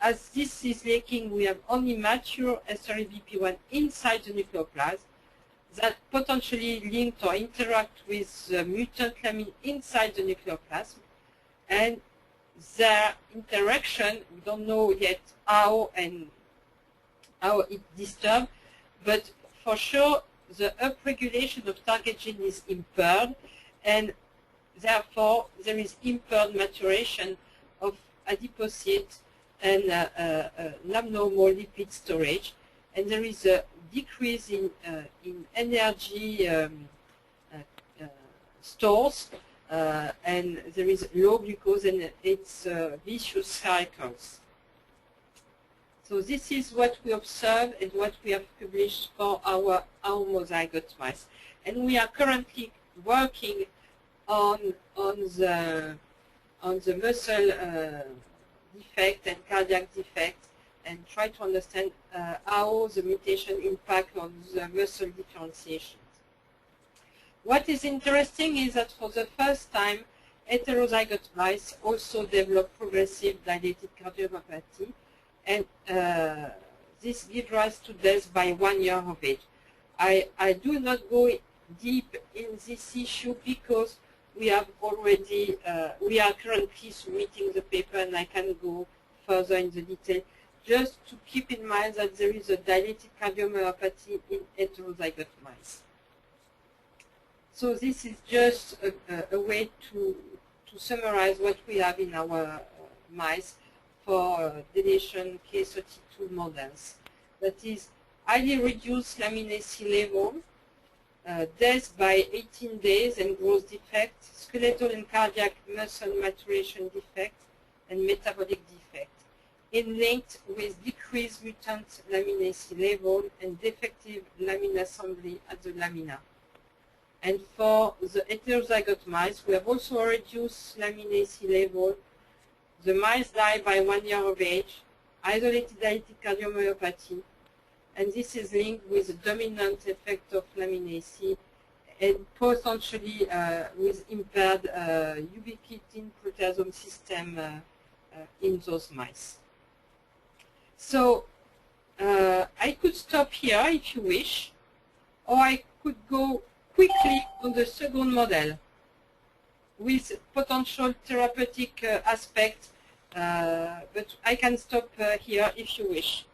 Speaker 1: as this is lacking, we have only mature SREBP1 inside the nucleoplasm that potentially link or interact with the mutant lamin inside the nucleoplasm, and their interaction, we don't know yet how it disturbs, but for sure the upregulation of target gene is impaired, and therefore there is impaired maturation of adipocyte and abnormal lipid storage, and there is a decrease in energy stores, and there is low glucose, and it's vicious cycles. So this is what we observe and what we have published for our homozygote mice, and we are currently working on the muscle defect and cardiac defect, and try to understand how the mutation impact on the muscle differentiation. What is interesting is that for the first time, heterozygote mice also develop progressive dilated cardiomyopathy, and this gives rise to death by 1 year of age. I do not go deep in this issue because we have already, we are currently submitting the paper, and I can go further in the detail. Just to keep in mind that there is a dilated cardiomyopathy in heterozygote mice. So this is just a way to summarize what we have in our mice for deletion K32 models. That is highly reduced lamin C level, death by 18 days and growth defect, skeletal and cardiac muscle maturation defect, and metabolic defect, in linked with decreased mutant lamin C level and defective lamin assembly at the lamina. And for the heterozygote mice, we have also reduced lamin C level. The mice die by 1 year of age, isolated dilated cardiomyopathy, and this is linked with the dominant effect of lamin C and potentially with impaired ubiquitin proteasome system in those mice. So I could stop here if you wish, or I could go quickly on the second model with potential therapeutic aspect, but I can stop here if you wish.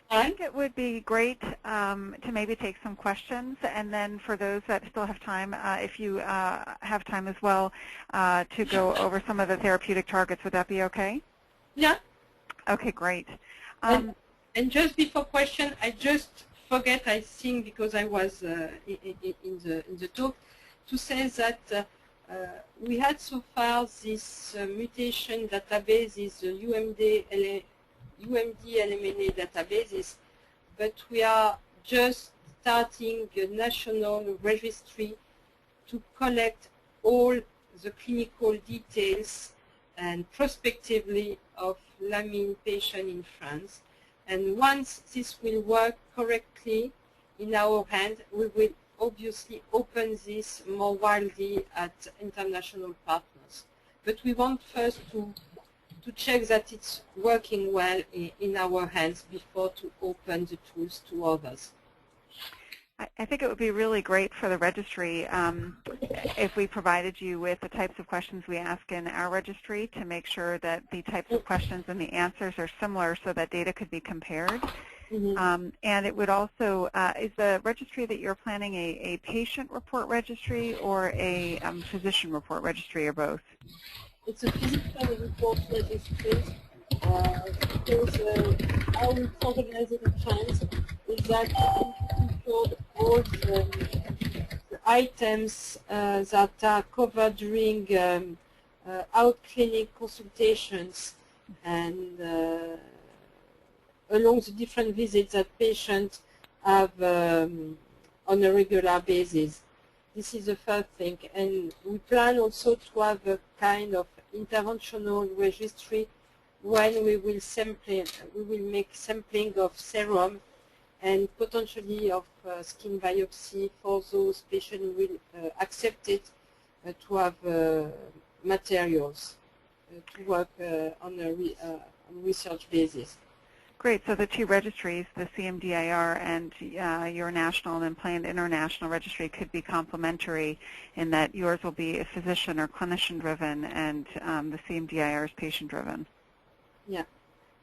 Speaker 3: I think it would be great to maybe take some questions, and then for those that still have time, if you have time as well, to go over some of the therapeutic targets. Would that be okay?
Speaker 1: Yeah.
Speaker 3: Okay, great.
Speaker 1: And just before question, I just forget, I think, because I was in the talk, to say that we had so far this mutation database is UMD LMNA databases, but we are just starting a national registry to collect all the clinical details and prospectively of lamin patient in France. And once this will work correctly in our hand, we will obviously open this more widely at international partners. But we want first to check that it's working well in our hands before to open the tools to others.
Speaker 3: I think it would be really great for the registry if we provided you with the types of questions we ask in our registry to make sure that the types of questions and the answers are similar so that data could be compared.
Speaker 1: Mm-hmm.
Speaker 3: And it would also, is the registry that you're planning a patient report registry or a physician report registry, or both?
Speaker 1: It's a physician report registry because how we organize it in France is that we include all the items that are covered during out-clinic consultations and along the different visits that patients have on a regular basis. This is the first thing. And we plan also to have a kind of interventional registry when we will make sampling of serum and potentially of skin biopsy for those patients who will accept it to have materials to work on a research basis.
Speaker 3: Great. So the two registries, the CMDIR and your national and planned international registry, could be complementary in that yours will be physician or clinician-driven and the CMDIR is patient-driven.
Speaker 1: Yeah.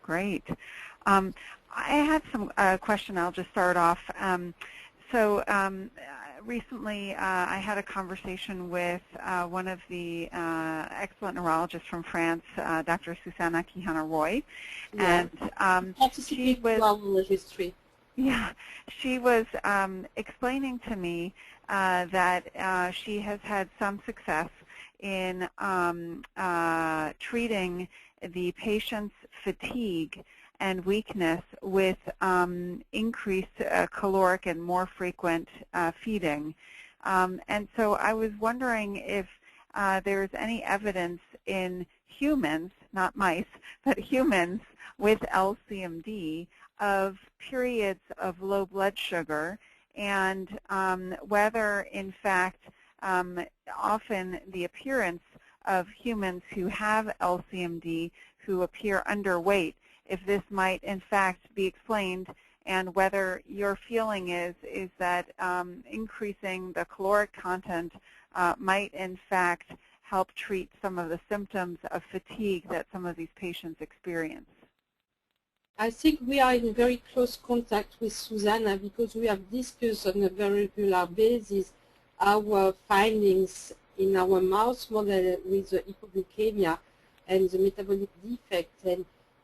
Speaker 3: Great. I had some question. I'll just start off. Recently, I had a conversation with one of the excellent neurologists from France, Dr. Susanna Quijano-Roy,
Speaker 1: Yeah.
Speaker 3: and she was she was explaining to me that she has had some success in treating the patient's fatigue and weakness with increased caloric and more frequent feeding. And so I was wondering if there's any evidence in humans, not mice, but humans with LCMD of periods of low blood sugar, and whether in fact often the appearance of humans who have LCMD who appear underweight, if this might in fact be explained and whether your feeling is that increasing the caloric content might in fact help treat some of the symptoms of fatigue that some of these patients experience.
Speaker 1: I think we are in very close contact with Susanna because we have discussed on a very regular basis our findings in our mouse model with the hypoglycemia and the metabolic defect,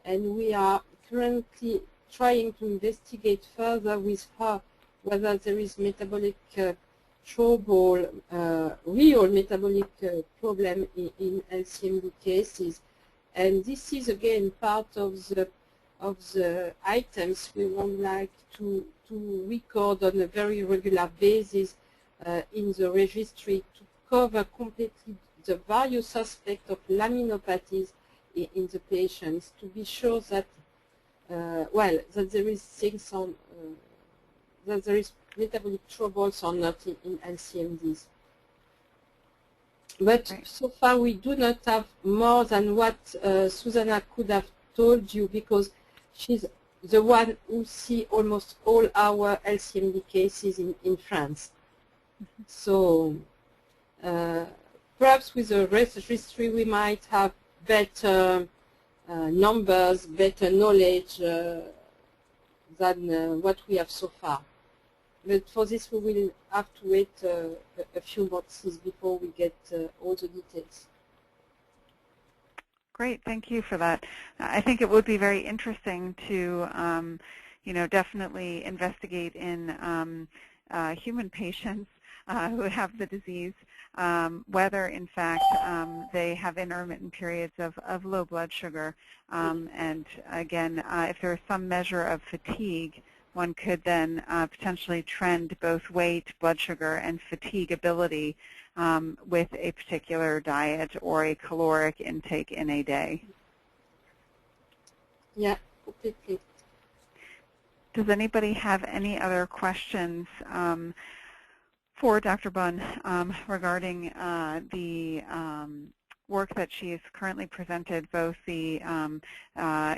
Speaker 1: and we are currently trying to investigate further with her whether there is metabolic trouble, real metabolic problem in LCMD cases. And this is again part of the items we would like to record on a very regular basis in the registry to cover completely the various aspects of laminopathies in the patients, to be sure that that there is things on that there is metabolic troubles or not in LCMDs. But
Speaker 3: Right.
Speaker 1: so far we do not have more than what Susanna could have told you, because she's the one who sees almost all our LCMD cases in France. So perhaps with the registry we might have better numbers, better knowledge than what we have so far. But for this we will have to wait a few months before we get all the details.
Speaker 3: Great, thank you for that. I think it would be very interesting to, definitely investigate in human patients who have the disease, whether in fact they have intermittent periods of low blood sugar. And again, if there is some measure of fatigue, one could then potentially trend both weight, blood sugar, and fatigability with a particular diet or a caloric intake in a day.
Speaker 1: Yeah, completely.
Speaker 3: Does anybody have any other questions for Dr. Bonne regarding the work that she has currently presented, both the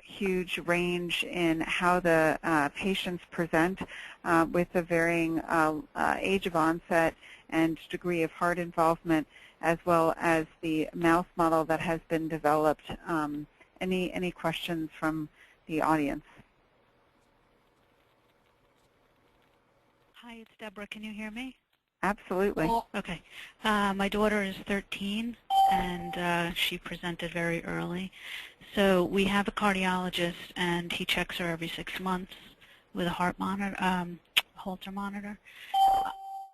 Speaker 3: huge range in how the patients present with the varying age of onset and degree of heart involvement, as well as the mouse model that has been developed? Any questions from the audience?
Speaker 4: Hi, it's Deborah. Can you hear me?
Speaker 3: Absolutely.
Speaker 4: Okay. My daughter is 13, and she presented very early. So we have a cardiologist, and he checks her every 6 months with a heart monitor, Holter monitor.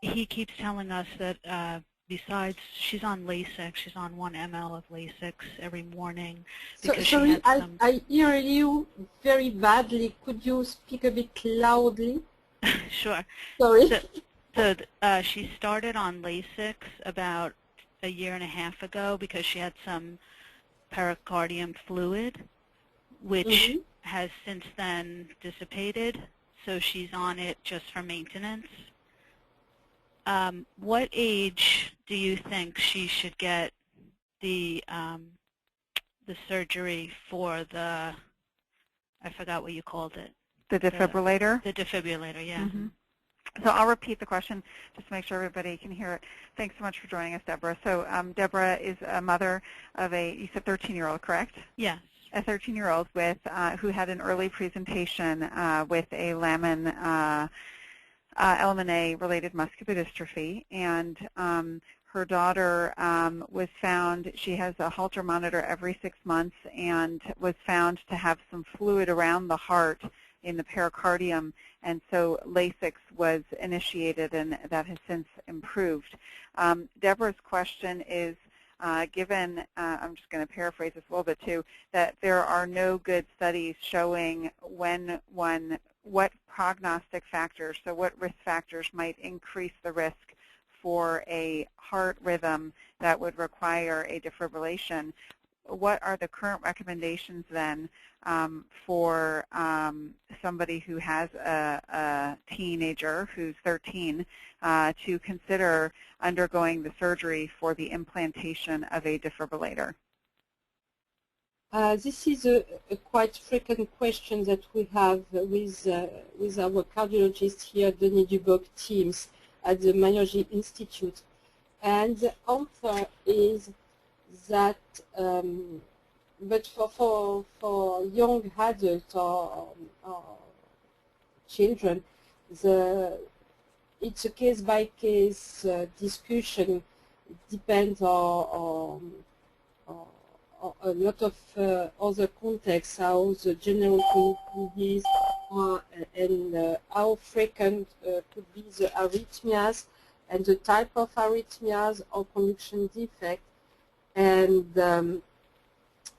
Speaker 4: He keeps telling us that besides, she's on Lasix, she's on 1 ml of Lasix every morning.
Speaker 1: Sorry, I hear you very badly. Could you speak a bit loudly?
Speaker 4: Sure.
Speaker 1: Sorry.
Speaker 4: So she started on Lasix about 1.5 years ago because she had some pericardium fluid, which has since then dissipated. So she's on it just for maintenance. What age do you think she should get the surgery for the, I forgot what you called it.
Speaker 3: The defibrillator?
Speaker 4: The defibrillator, yeah.
Speaker 3: Mm-hmm. So I'll repeat the question just to make sure everybody can hear it. Thanks so much for joining us, Deborah. So Deborah is a mother of you said 13-year-old, correct?
Speaker 4: Yes.
Speaker 3: A 13-year-old with who had an early presentation with a LMNA related muscular dystrophy, and her daughter was found, she has a Holter monitor every 6 months, and was found to have some fluid around the heart in the pericardium, and so Lasix was initiated, and that has since improved. Deborah's question is, given, I'm just going to paraphrase this a little bit too, that there are no good studies showing what prognostic factors, so what risk factors might increase the risk for a heart rhythm that would require a defibrillation. What are the current recommendations then for somebody who has a teenager who's 13 to consider undergoing the surgery for the implantation of a defibrillator?
Speaker 1: This is a quite frequent question that we have with our cardiologists here at the Duboc teams at the Myology Institute. And the answer is that, but for young adults or children, it's a case-by-case discussion. It depends on a lot of other contexts, how the general community is, and how frequent could be the arrhythmias, and the type of arrhythmias or conduction defect. And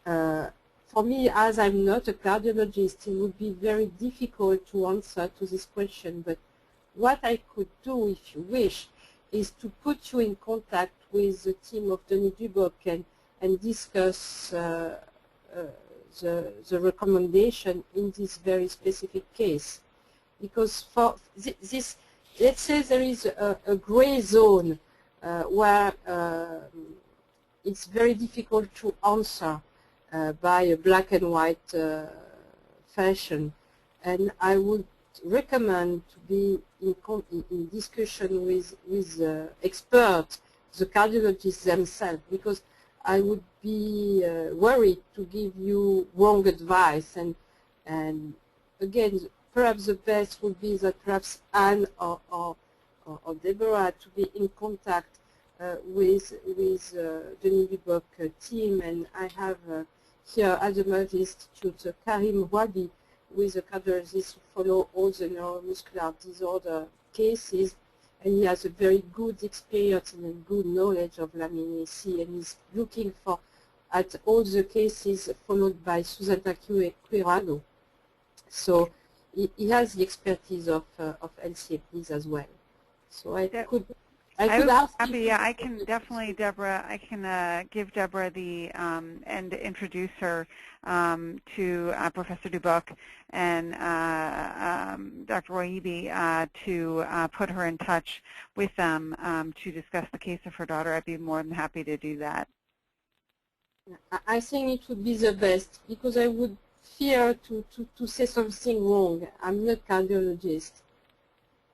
Speaker 1: for me, as I'm not a cardiologist, it would be very difficult to answer to this question. But what I could do, if you wish, is to put you in contact with the team of Denis Duboc and discuss the recommendation in this very specific case. Because for this, let's say there is a gray zone where it's very difficult to answer by a black and white fashion. And I would recommend to be in discussion with experts, the cardiologists themselves, because I would be worried to give you wrong advice. And again, perhaps the best would be that perhaps Anne or Deborah to be in contact with the Duboc team. And I have here at the Myology Institute Karim Wabi, who is a cardiologist who follow all the neuromuscular disorder cases, and he has a very good experience and a good knowledge of LMNA, and he's looking at all the cases followed by Susanna Quirano. So he has the expertise of LCMPs as well. So I could ask.
Speaker 3: Yeah, I can definitely, Deborah. I can give Deborah the and introduce her to Professor Duboc and Dr. Roibi to put her in touch with them to discuss the case of her daughter. I'd be more than happy to do that.
Speaker 1: I think it would be the best, because I would fear to say something wrong. I'm not a cardiologist.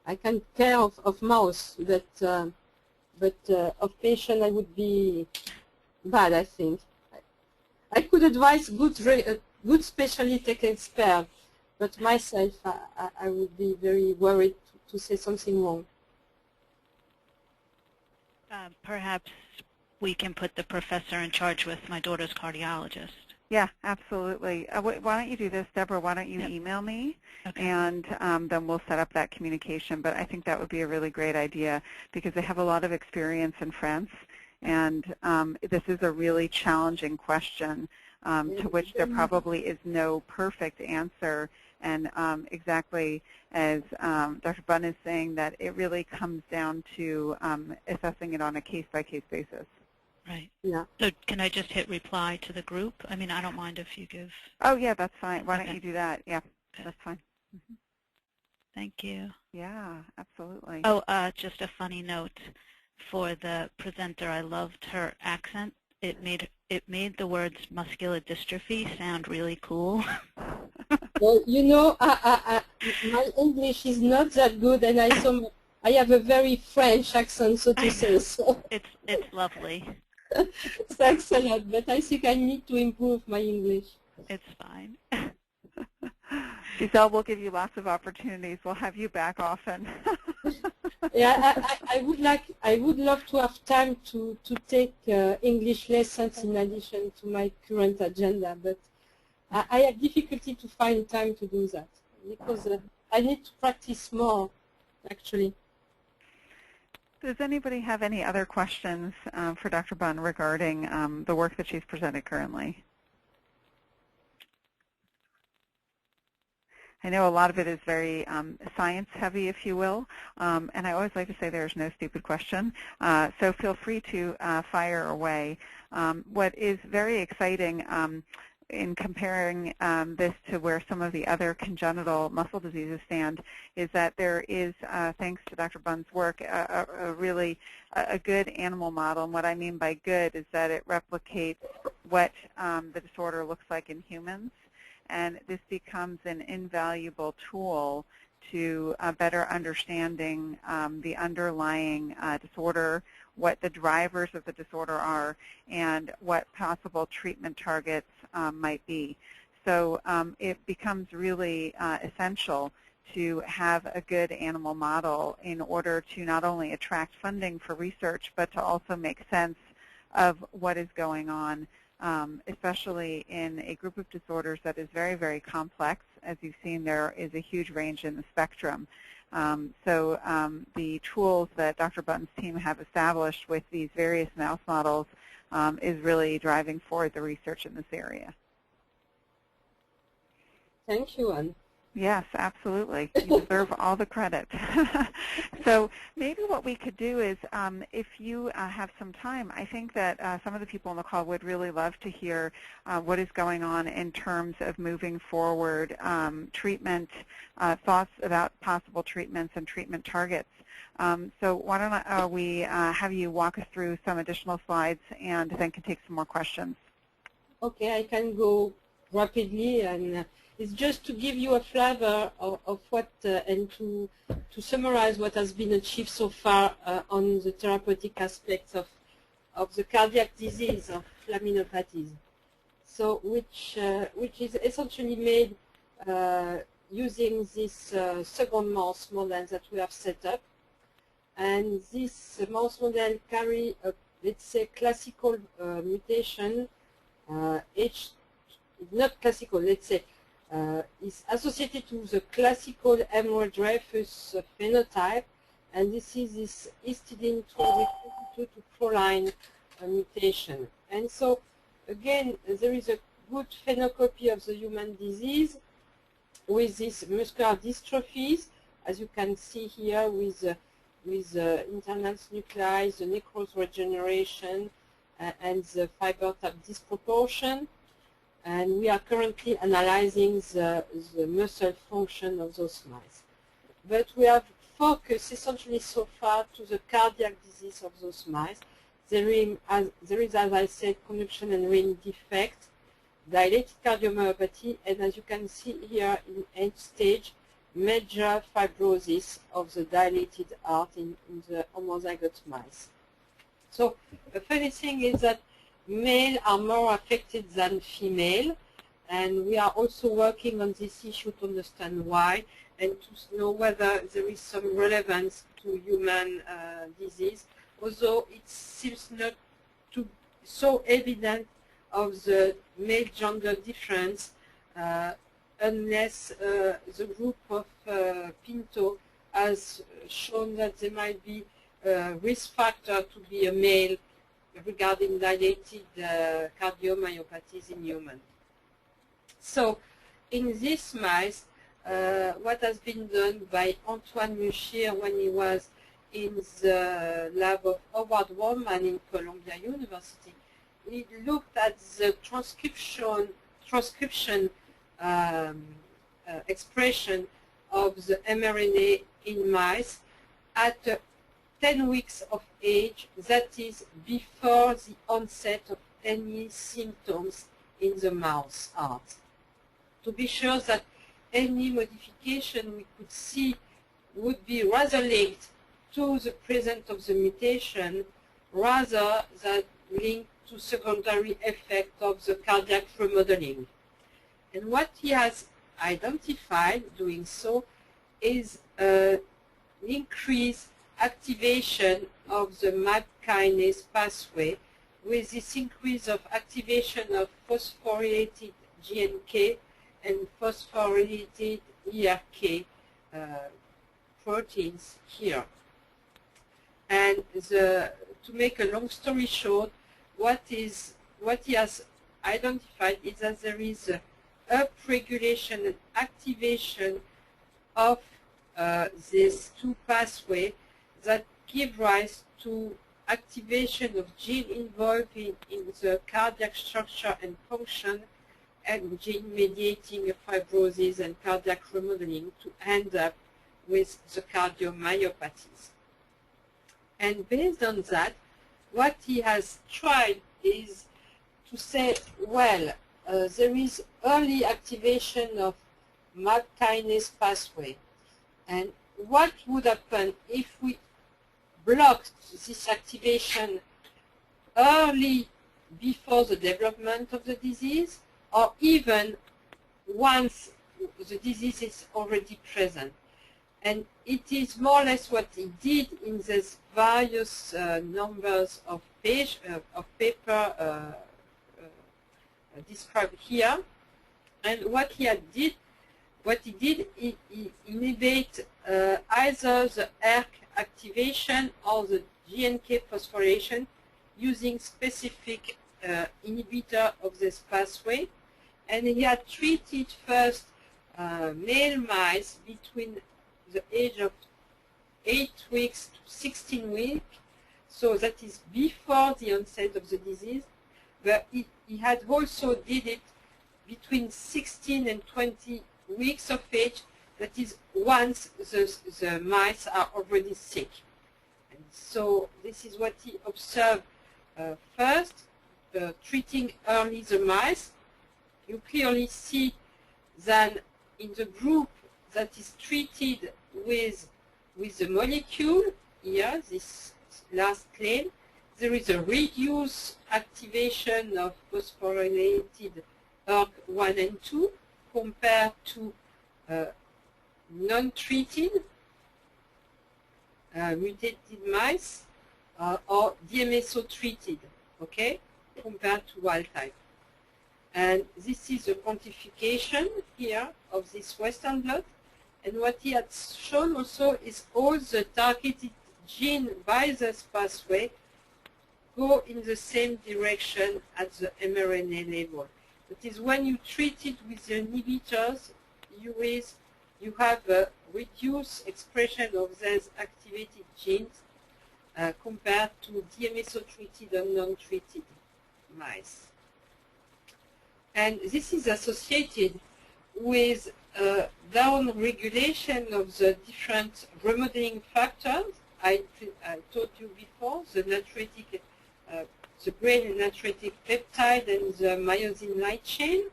Speaker 1: I can care of mouse, but of patient I would be bad, I think. I could advise good specialist expert, but myself, I would be very worried to say something wrong.
Speaker 4: Perhaps we can put the professor in charge with my daughter's cardiologist.
Speaker 3: Yeah, absolutely. Why don't you do this, Deborah? Why don't you email me, and then we'll set up that communication. But I think that would be a really great idea, because they have a lot of experience in France, and this is a really challenging question to which there probably is no perfect answer. And exactly as Dr. Bonne is saying, that it really comes down to assessing it on a case-by-case basis.
Speaker 4: Right.
Speaker 1: Yeah.
Speaker 4: So can I just hit reply to the group? I mean, I don't mind if you give.
Speaker 3: Oh, yeah, that's fine. Why don't you do that? Yeah, that's fine. Mm-hmm.
Speaker 4: Thank you.
Speaker 3: Yeah, absolutely.
Speaker 4: Oh, just a funny note for the presenter. I loved her accent. It made the words muscular dystrophy sound really cool.
Speaker 1: Well, you know, my English is not that good, and I have a very French accent, so to say. So.
Speaker 4: It's lovely.
Speaker 1: Thanks a lot, but I think I need to improve my English.
Speaker 4: It's fine.
Speaker 3: Gisele, we'll give you lots of opportunities. We'll have you back often.
Speaker 1: Yeah, I would love to have time to take English lessons in addition to my current agenda, but I have difficulty to find time to do that, because I need to practice more, actually.
Speaker 3: Does anybody have any other questions for Dr. Bonne regarding the work that she's presented currently? I know a lot of it is very science-heavy, if you will, and I always like to say there's no stupid question, so feel free to fire away. What is very exciting in comparing this to where some of the other congenital muscle diseases stand, is that there is, thanks to Dr. Bonne's work, a really good animal model. And what I mean by good is that it replicates what the disorder looks like in humans. And this becomes an invaluable tool to better understanding the underlying disorder, what the drivers of the disorder are, and what possible treatment targets might be. So it becomes really essential to have a good animal model in order to not only attract funding for research, but to also make sense of what is going on, especially in a group of disorders that is very, very complex. As you've seen, there is a huge range in the spectrum. So the tools that Dr. Bonne's team have established with these various mouse models is really driving forward the research in this area.
Speaker 1: Thank you, Anne.
Speaker 3: Yes, absolutely. You deserve all the credit. So maybe what we could do is, if you have some time, I think that some of the people on the call would really love to hear what is going on in terms of moving forward treatment, thoughts about possible treatments and treatment targets. So why don't we have you walk us through some additional slides and then can take some more questions.
Speaker 1: Okay, I can go rapidly, and it's just to give you a flavor of what and to summarize what has been achieved so far on the therapeutic aspects of the cardiac disease of laminopathies. So which is essentially made using this second mouse model that we have set up. And this mouse model carry a, let's say, classical mutation, not classical, let's say, is associated to the classical Emerald-Dreyfus phenotype, and this is this histidine 22 to proline mutation. And so, again, there is a good phenocopy of the human disease with these muscular dystrophies, as you can see here with internal nuclei, the necrose regeneration, and the fiber type disproportion. And we are currently analyzing the muscle function of those mice. But we have focused essentially so far to the cardiac disease of those mice. There is, as I said, conduction and ring defect, dilated cardiomyopathy, and as you can see here in end stage, major fibrosis of the dilated heart in the homozygote mice. So the funny thing is that male are more affected than female, and we are also working on this issue to understand why and to know whether there is some relevance to human disease, although it seems not to so evident of the male gender difference unless the group of Pinto has shown that there might be a risk factor to be a male regarding dilated cardiomyopathies in humans. So in this mice, what has been done by Antoine Muchir when he was in the lab of Howard Warman in Columbia University, he looked at the transcription expression of the mRNA in mice at 10 weeks of age, that is before the onset of any symptoms in the mouse heart. To be sure that any modification we could see would be rather linked to the presence of the mutation rather than linked to secondary effect of the cardiac remodeling. And what he has identified doing so is an increased activation of the MAP kinase pathway with this increase of activation of phosphorylated GNK and phosphorylated ERK proteins here. And to make a long story short, what he has identified is that there is a upregulation and activation of these two pathways that give rise to activation of gene involved in the cardiac structure and function gene mediating fibrosis and cardiac remodeling to end up with the cardiomyopathies. And based on that, what he has tried is to say, well, there is early activation of MAP kinase pathway. And what would happen if we blocked this activation early before the development of the disease, or even once the disease is already present? And it is more or less what he did in these various numbers of paper described here. And what he did, he inhibit either the ERK activation or the GNK phosphorylation using specific inhibitor of this pathway. And he had treated first male mice between the age of 8 weeks to 16 weeks, so that is before the onset of the disease, but he had also did it between 16 and 20 weeks of age, that is once the mice are already sick. And so this is what he observed first, treating early the mice. You clearly see that in the group that is treated with the molecule, here, this last claim, there is a reduced activation of phosphorylated ERK1 and 2 compared to non-treated mutated mice or DMSO-treated, okay, compared to wild type. And this is a quantification here of this Western blot. And what he had shown also is all the targeted gene by this pathway go in the same direction at the mRNA level. That is, when you treat it with the inhibitors, you have a reduced expression of these activated genes compared to DMSO-treated and non-treated mice. And this is associated with down-regulation of the different remodeling factors. I told you before, the natriuretic, the brain natriuretic peptide and the myosin light chain.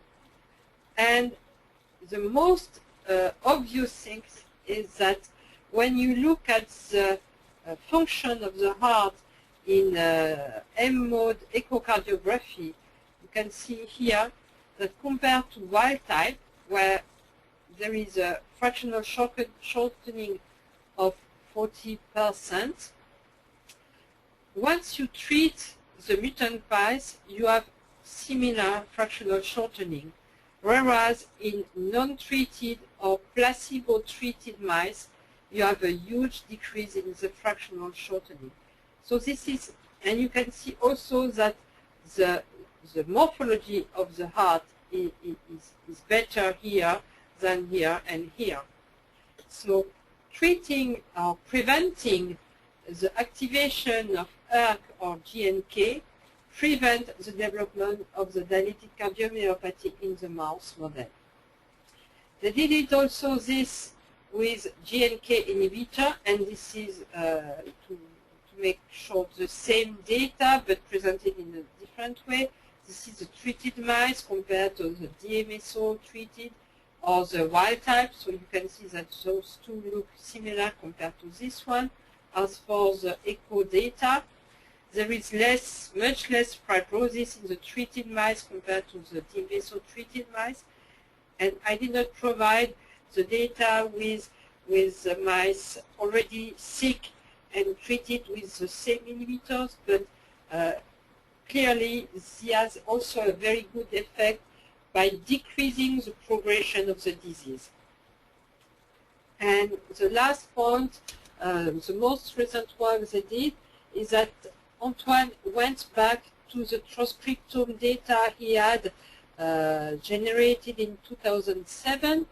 Speaker 1: And the most obvious thing is that when you look at the function of the heart in M-mode echocardiography, you can see here that compared to wild type, where there is a fractional shortening of 40%, once you treat the mutant mice, you have similar fractional shortening, whereas in non-treated or placebo-treated mice, you have a huge decrease in the fractional shortening. So this is, and you can see also that the morphology of the heart is better here than here and here. So treating or preventing the activation of ERK or GNK prevent the development of the dilated cardiomyopathy in the mouse model. They did it also this with GNK inhibitor, and this is to make sure the same data but presented in a different way. This is the treated mice compared to the DMSO treated or the wild type, so you can see that those two look similar compared to this one. As for the echo data, there is much less fibrosis in the treated mice compared to the DMSO treated mice. And I did not provide the data with the mice already sick and treated with the same inhibitors, but clearly this has also a very good effect by decreasing the progression of the disease. And the last point, the most recent one they did, is that Antoine went back to the transcriptome data he had generated in 2007,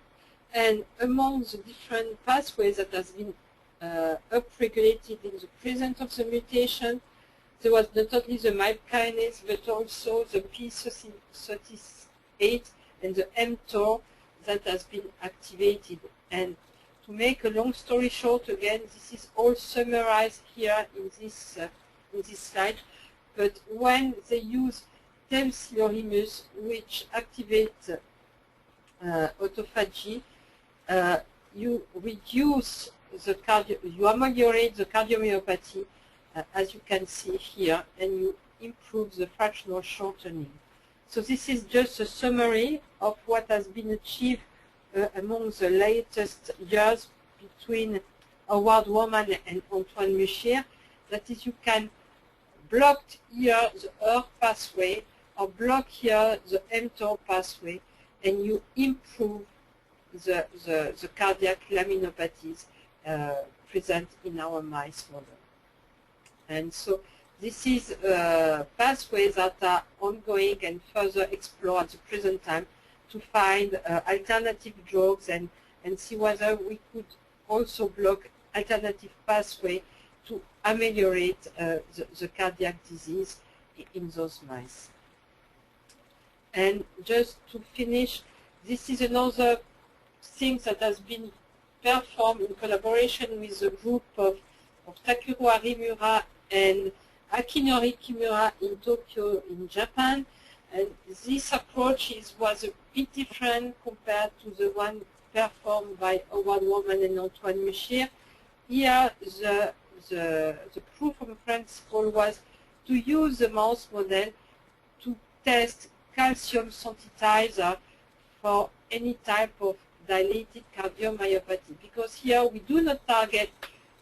Speaker 1: and among the different pathways that has been upregulated in the presence of the mutation, there was not only the MAP kinase but also the P38 and the mTOR that has been activated. And to make a long story short, again, this is all summarized here in this slide. But when they use temsirolimus, which activate autophagy, you reduce you ameliorate the cardiomyopathy, as you can see here, and you improve the fractional shortening. So this is just a summary of what has been achieved among the latest years between Howard Warman and Antoine Muchier. That is, you can block here the ER pathway or block here the mTOR pathway, and you improve the cardiac laminopathies present in our mice model. And so this is pathways that are ongoing and further explored at the present time to find alternative drugs and see whether we could also block alternative pathway to ameliorate the cardiac disease in those mice. And just to finish, this is another thing that has been performed in collaboration with a group of Takuro Arimura and Akinori Kimura in Tokyo, in Japan. And this approach was a bit different compared to the one performed by Howard Warman and Antoine Muchier. Here, the proof of principle was to use the mouse model to test calcium sensitizer for any type of dilated cardiomyopathy, because here we do not target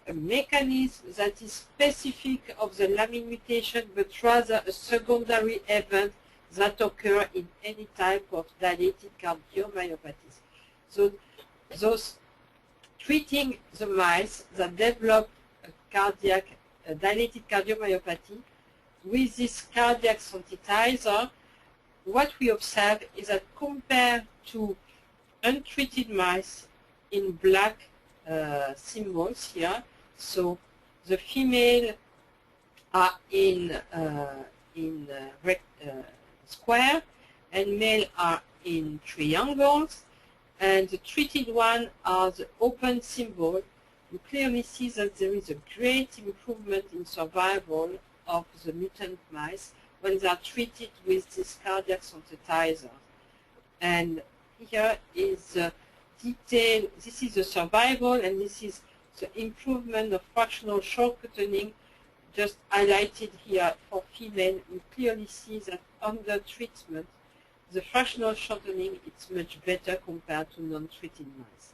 Speaker 1: a mechanism that is specific of the lamin mutation, but rather a secondary event that occur in any type of dilated cardiomyopathies. So those treating the mice that develop a dilated cardiomyopathy with this cardiac sensitizer, what we observe is that compared to untreated mice in black symbols here, so the female are in square and male are in triangles, and the treated one are the open symbol. You clearly see that there is a great improvement in survival of the mutant mice when they are treated with this cardiac sensitizer. And here is detail. This is the survival, and this is the improvement of fractional shortening, just highlighted here for female. You clearly see that under treatment, the fractional shortening is much better compared to non-treated mice.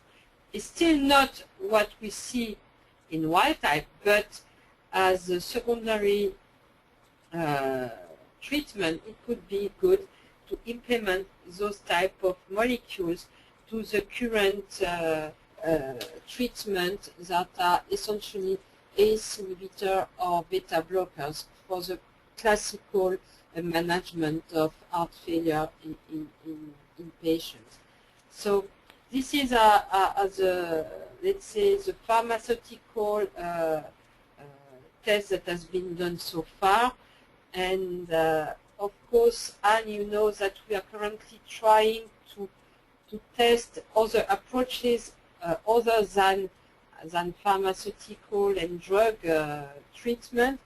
Speaker 1: It's still not what we see in wild type, but as a secondary treatment, it could be good to implement those type of molecules to the current treatment that are essentially ACE inhibitor or beta blockers for the classical management of heart failure in patients. So this is let's say, the pharmaceutical test that has been done so far. And of course, Anne, you know that we are currently trying to test other approaches other than pharmaceutical and drug treatment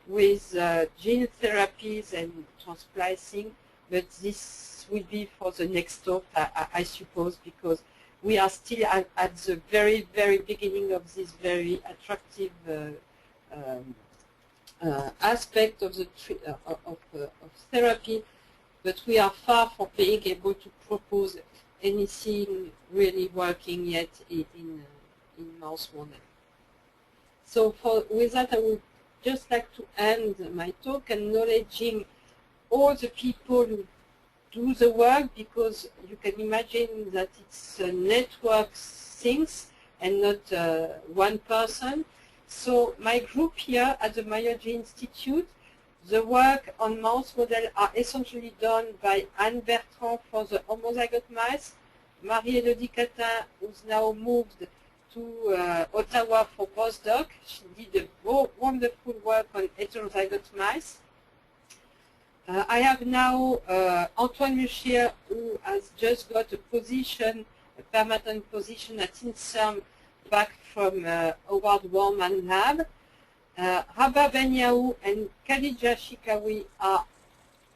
Speaker 1: with gene therapies and transplicing, but this will be for the next talk, I suppose, because we are still at the very, very beginning of this very attractive aspect of the of therapy, but we are far from being able to propose anything really working yet in mouse model. So with that, I would just like to end my talk acknowledging all the people who do the work, because you can imagine that it's a network things and not one person. So my group here at the Myology Institute, the work on mouse model are essentially done by Anne Bertrand for the homozygote mice, Marie-Élodie Catin, who's now moved to Ottawa for postdoc. She did a wonderful work on heterozygote mice. I have now Antoine Muchier, who has just got a position, a permanent position at INSERM back from Howard Warman Lab. Rabah Benyaou and Khadija Shikawi are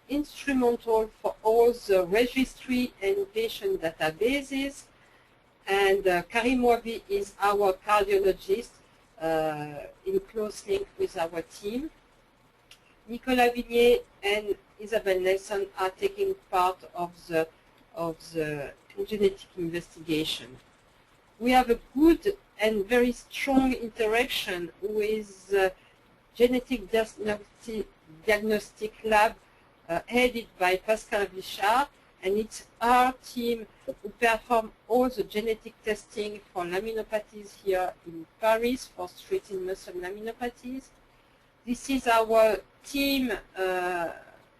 Speaker 1: instrumental for all the registry and patient databases. And Karim Wabi is our cardiologist in close link with our team. Nicolas Vignier and Isabelle Nelson are taking part of the genetic investigation. We have a good and very strong interaction with the genetic diagnostic lab headed by Pascal Bichard, and it's our team who perform all the genetic testing for laminopathies here in Paris for striated muscle laminopathies. This is our team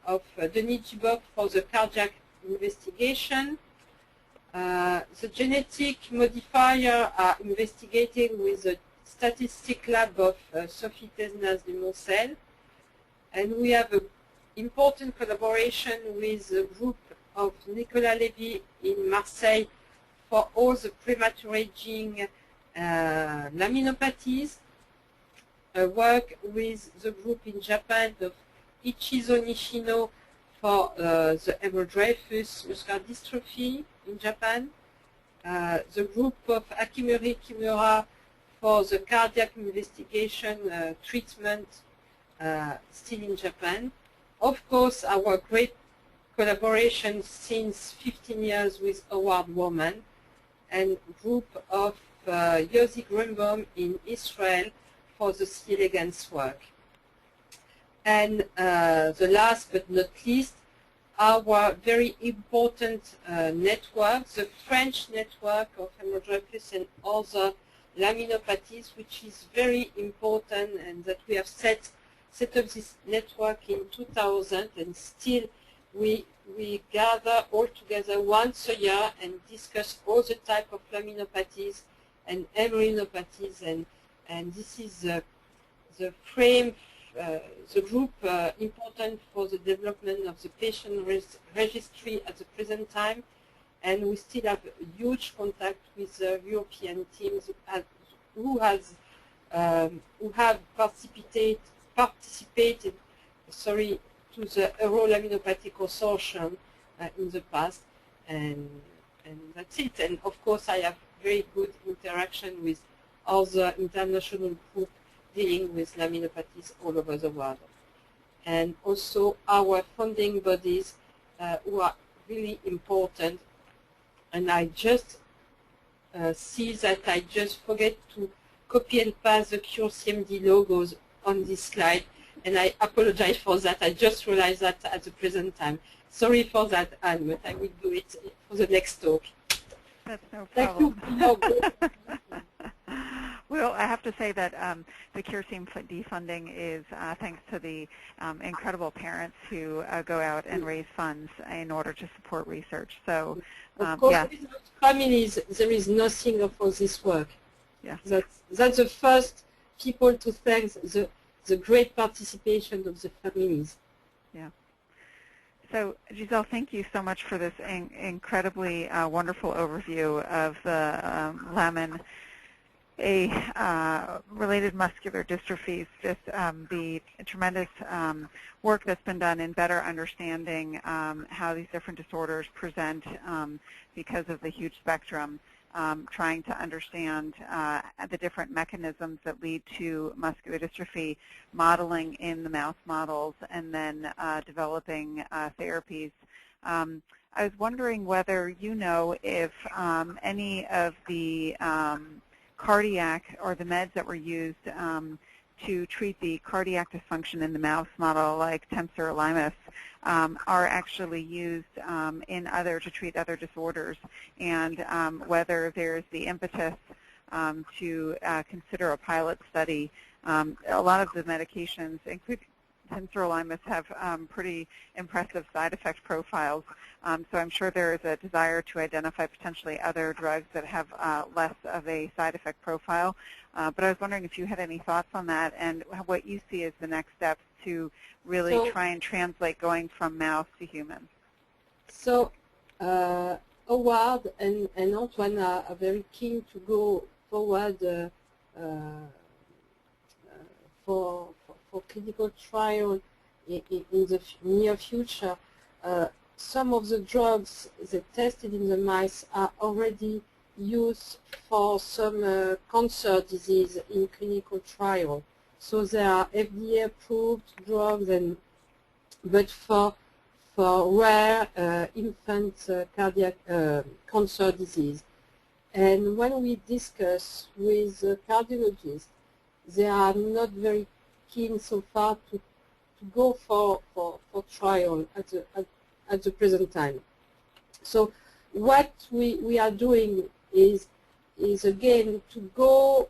Speaker 1: of Denis Dubok for the cardiac investigation. The genetic modifier are investigated with the statistic lab of Sophie Tesnas de Moncel. And we have an important collaboration with the group of Nicolas Lévy in Marseille for all the premature aging laminopathies. Work with the group in Japan of Ichizo Nishino for the hemodryphus muscular dystrophy in Japan. The group of Akimura Kimura for the cardiac investigation treatment still in Japan. Of course, our great collaboration since 15 years with Howard Warman and group of Yossi Grunbaum in Israel for the C. elegans work. And the last but not least, our very important network, the French network of hemodryphus and other laminopathies, which is very important, and that we have set up this network in 2000, and still we gather all together once a year and discuss all the type of laminopathies and hemorrhaginopathies, and this is the frame, the group important for the development of the patient registry at the present time, and we still have huge contact with the European teams who have participated to the Eurolaminopathy Consortium in the past, and that's it. And of course, I have very good interaction with other international groups dealing with laminopathies all over the world. And also our funding bodies who are really important. And I just see that I just forget to copy and paste the Cure CMD logos on this slide, and I apologize for that. I just realized that at the present time. Sorry for that, Anne, but I will do it for the next talk.
Speaker 3: That's no problem.
Speaker 1: Thank you.
Speaker 3: Well, I have to say that the Cure CMD funding is thanks to the incredible parents who go out and raise funds in order to support research. So,
Speaker 1: of course,
Speaker 3: yeah.
Speaker 1: without families, there is nothing of all this work.
Speaker 3: Yeah.
Speaker 1: That's the first people to thank, the great participation of the families.
Speaker 3: Yeah. So, Gisele, thank you so much for this incredibly wonderful overview of the LMNA related muscular dystrophies, just the tremendous work that's been done in better understanding how these different disorders present because of the huge spectrum, trying to understand the different mechanisms that lead to muscular dystrophy, modeling in the mouse models, and then developing therapies. I was wondering whether you know if any of the cardiac or the meds that were used to treat the cardiac dysfunction in the mouse model, like temsirolimus, are actually used to treat other disorders, and whether there's the impetus to consider a pilot study. A lot of the medications, including temsirolimus, have pretty impressive side effect profiles, so I'm sure there is a desire to identify potentially other drugs that have less of a side effect profile. But I was wondering if you had any thoughts on that and what you see as the next steps to really try and translate going from mouse to human? So
Speaker 1: Howard and Antoine are very keen to go forward for clinical trial in the near future. Some of the drugs that tested in the mice are already used for some cancer disease in clinical trial. So they are FDA-approved drugs, but for rare infant cardiac cancer disease. And when we discuss with cardiologists, they are not very keen so far to go for trial at the present time. So what we are doing is again to go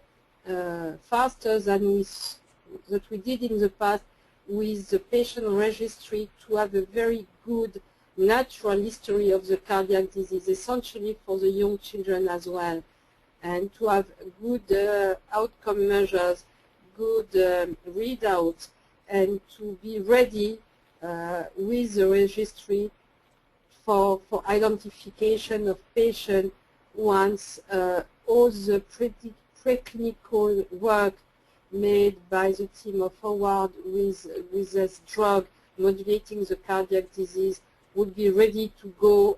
Speaker 1: faster than that we did in the past with the patient registry, to have a very good natural history of the cardiac disease, essentially for the young children as well, and to have good outcome measures, good readouts, and to be ready with the registry for identification of patients once all the preclinical work made by the team of Howard with this drug modulating the cardiac disease would be ready to go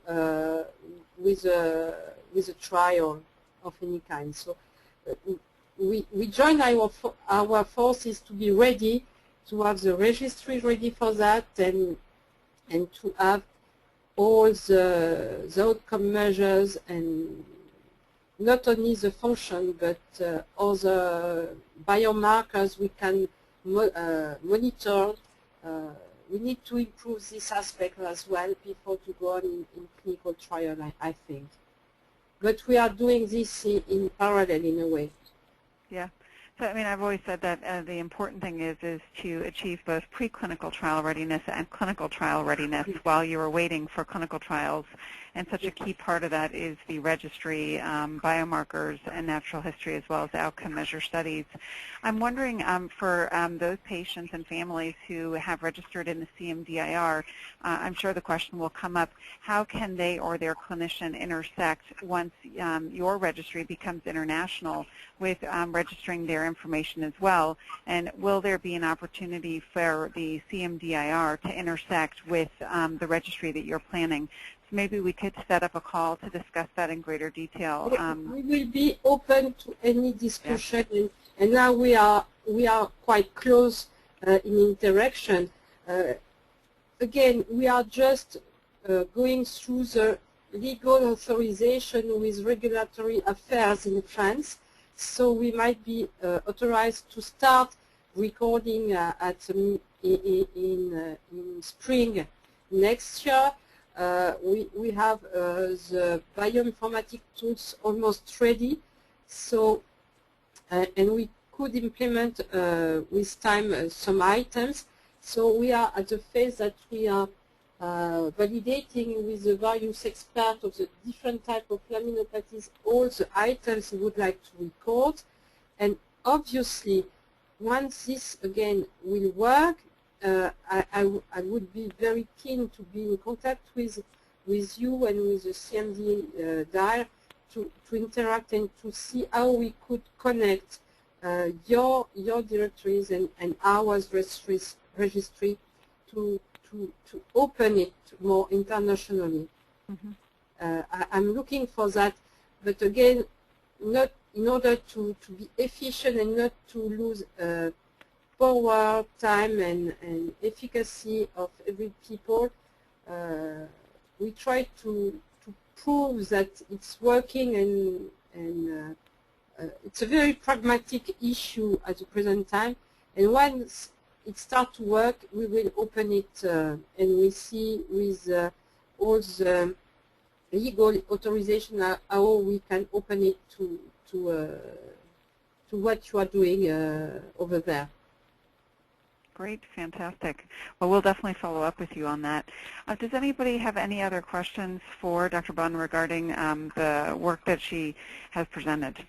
Speaker 1: with a trial of any kind. So we join our forces to be ready, to have the registry ready for that, and to have all the outcome measures, and not only the function, but other biomarkers we can monitor. We need to improve this aspect as well before to go on in clinical trial, I think. But we are doing this in parallel in a way.
Speaker 3: Yeah. So, I mean, I've always said that the important thing is to achieve both preclinical trial readiness and clinical trial readiness while you are waiting for clinical trials. And such a key part of that is the registry, biomarkers, and natural history, as well as outcome measure studies. I'm wondering for those patients and families who have registered in the CMDIR, I'm sure the question will come up, how can they or their clinician intersect once your registry becomes international with registering their information as well? And will there be an opportunity for the CMDIR to intersect with the registry that you're planning? So maybe we could set up a call to discuss that in greater detail.
Speaker 1: We will be open to any discussion, yeah. And now we are quite close in interaction. Again, we are just going through the legal authorization with regulatory affairs in France. So we might be authorized to start recording in spring next year. We have the bioinformatic tools almost ready, so and we could implement with time some items. So we are at the phase that we are validating with the various experts of the different type of laminopathies all the items we would like to record. And obviously, once this again will work, I would be very keen to be in contact with you and with the CMDIR to interact and to see how we could connect your directories and our registry to open it more internationally. Mm-hmm. I'm looking for that, but again, not in order to be efficient and not to lose power, time, and efficacy of every people. We try to prove that it's working, and it's a very pragmatic issue at the present time. And once it starts to work, we will open it, and we see with all the legal authorization how we can open it to what you are doing over there.
Speaker 3: Great, fantastic. Well, we'll definitely follow up with you on that. Does anybody have any other questions for Dr. Bonne regarding the work that she has presented?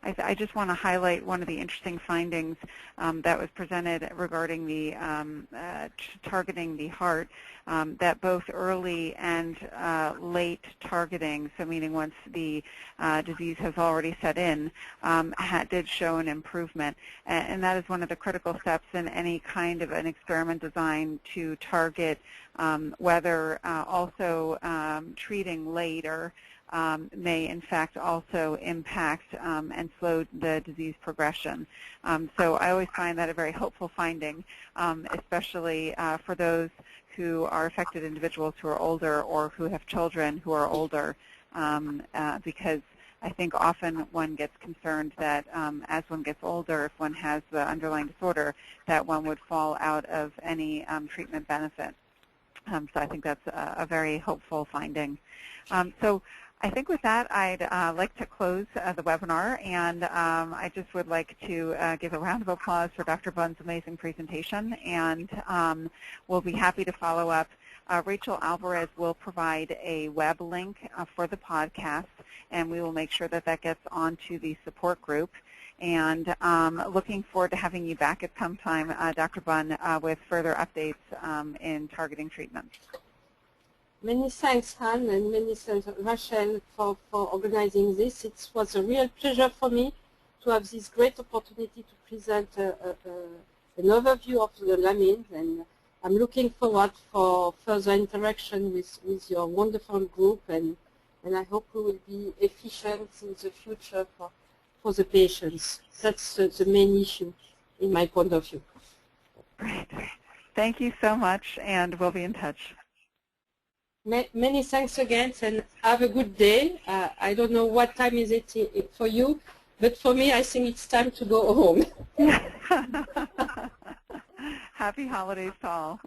Speaker 3: I just want to highlight one of the interesting findings that was presented regarding the targeting the heart, that both early and late targeting, so meaning once the disease has already set in, did show an improvement. And that is one of the critical steps in any kind of an experiment design to target whether also treating later may in fact also impact and slow the disease progression. So I always find that a very hopeful finding, especially for those who are affected individuals who are older or who have children who are older, because I think often one gets concerned that as one gets older, if one has the underlying disorder, that one would fall out of any treatment benefit. So I think that's a very hopeful finding. So I think with that, I'd like to close the webinar, and I just would like to give a round of applause for Dr. Bonne's amazing presentation, and we'll be happy to follow up. Rachel Alvarez will provide a web link for the podcast, and we will make sure that that gets onto the support group. And looking forward to having you back at some time, Dr. Bonne, with further updates in targeting treatment.
Speaker 1: Many thanks, Han, and many thanks, Rachel, for organizing this. It was a real pleasure for me to have this great opportunity to present an overview of the lamines, and I'm looking forward for further interaction with your wonderful group, and I hope we will be efficient in the future for the patients. That's the main issue in my point of view.
Speaker 3: Great. Thank you so much, and we'll be in touch.
Speaker 1: Many thanks again, and have a good day. I don't know what time is it for you, but for me, I think it's time to go home.
Speaker 3: Happy holidays to all.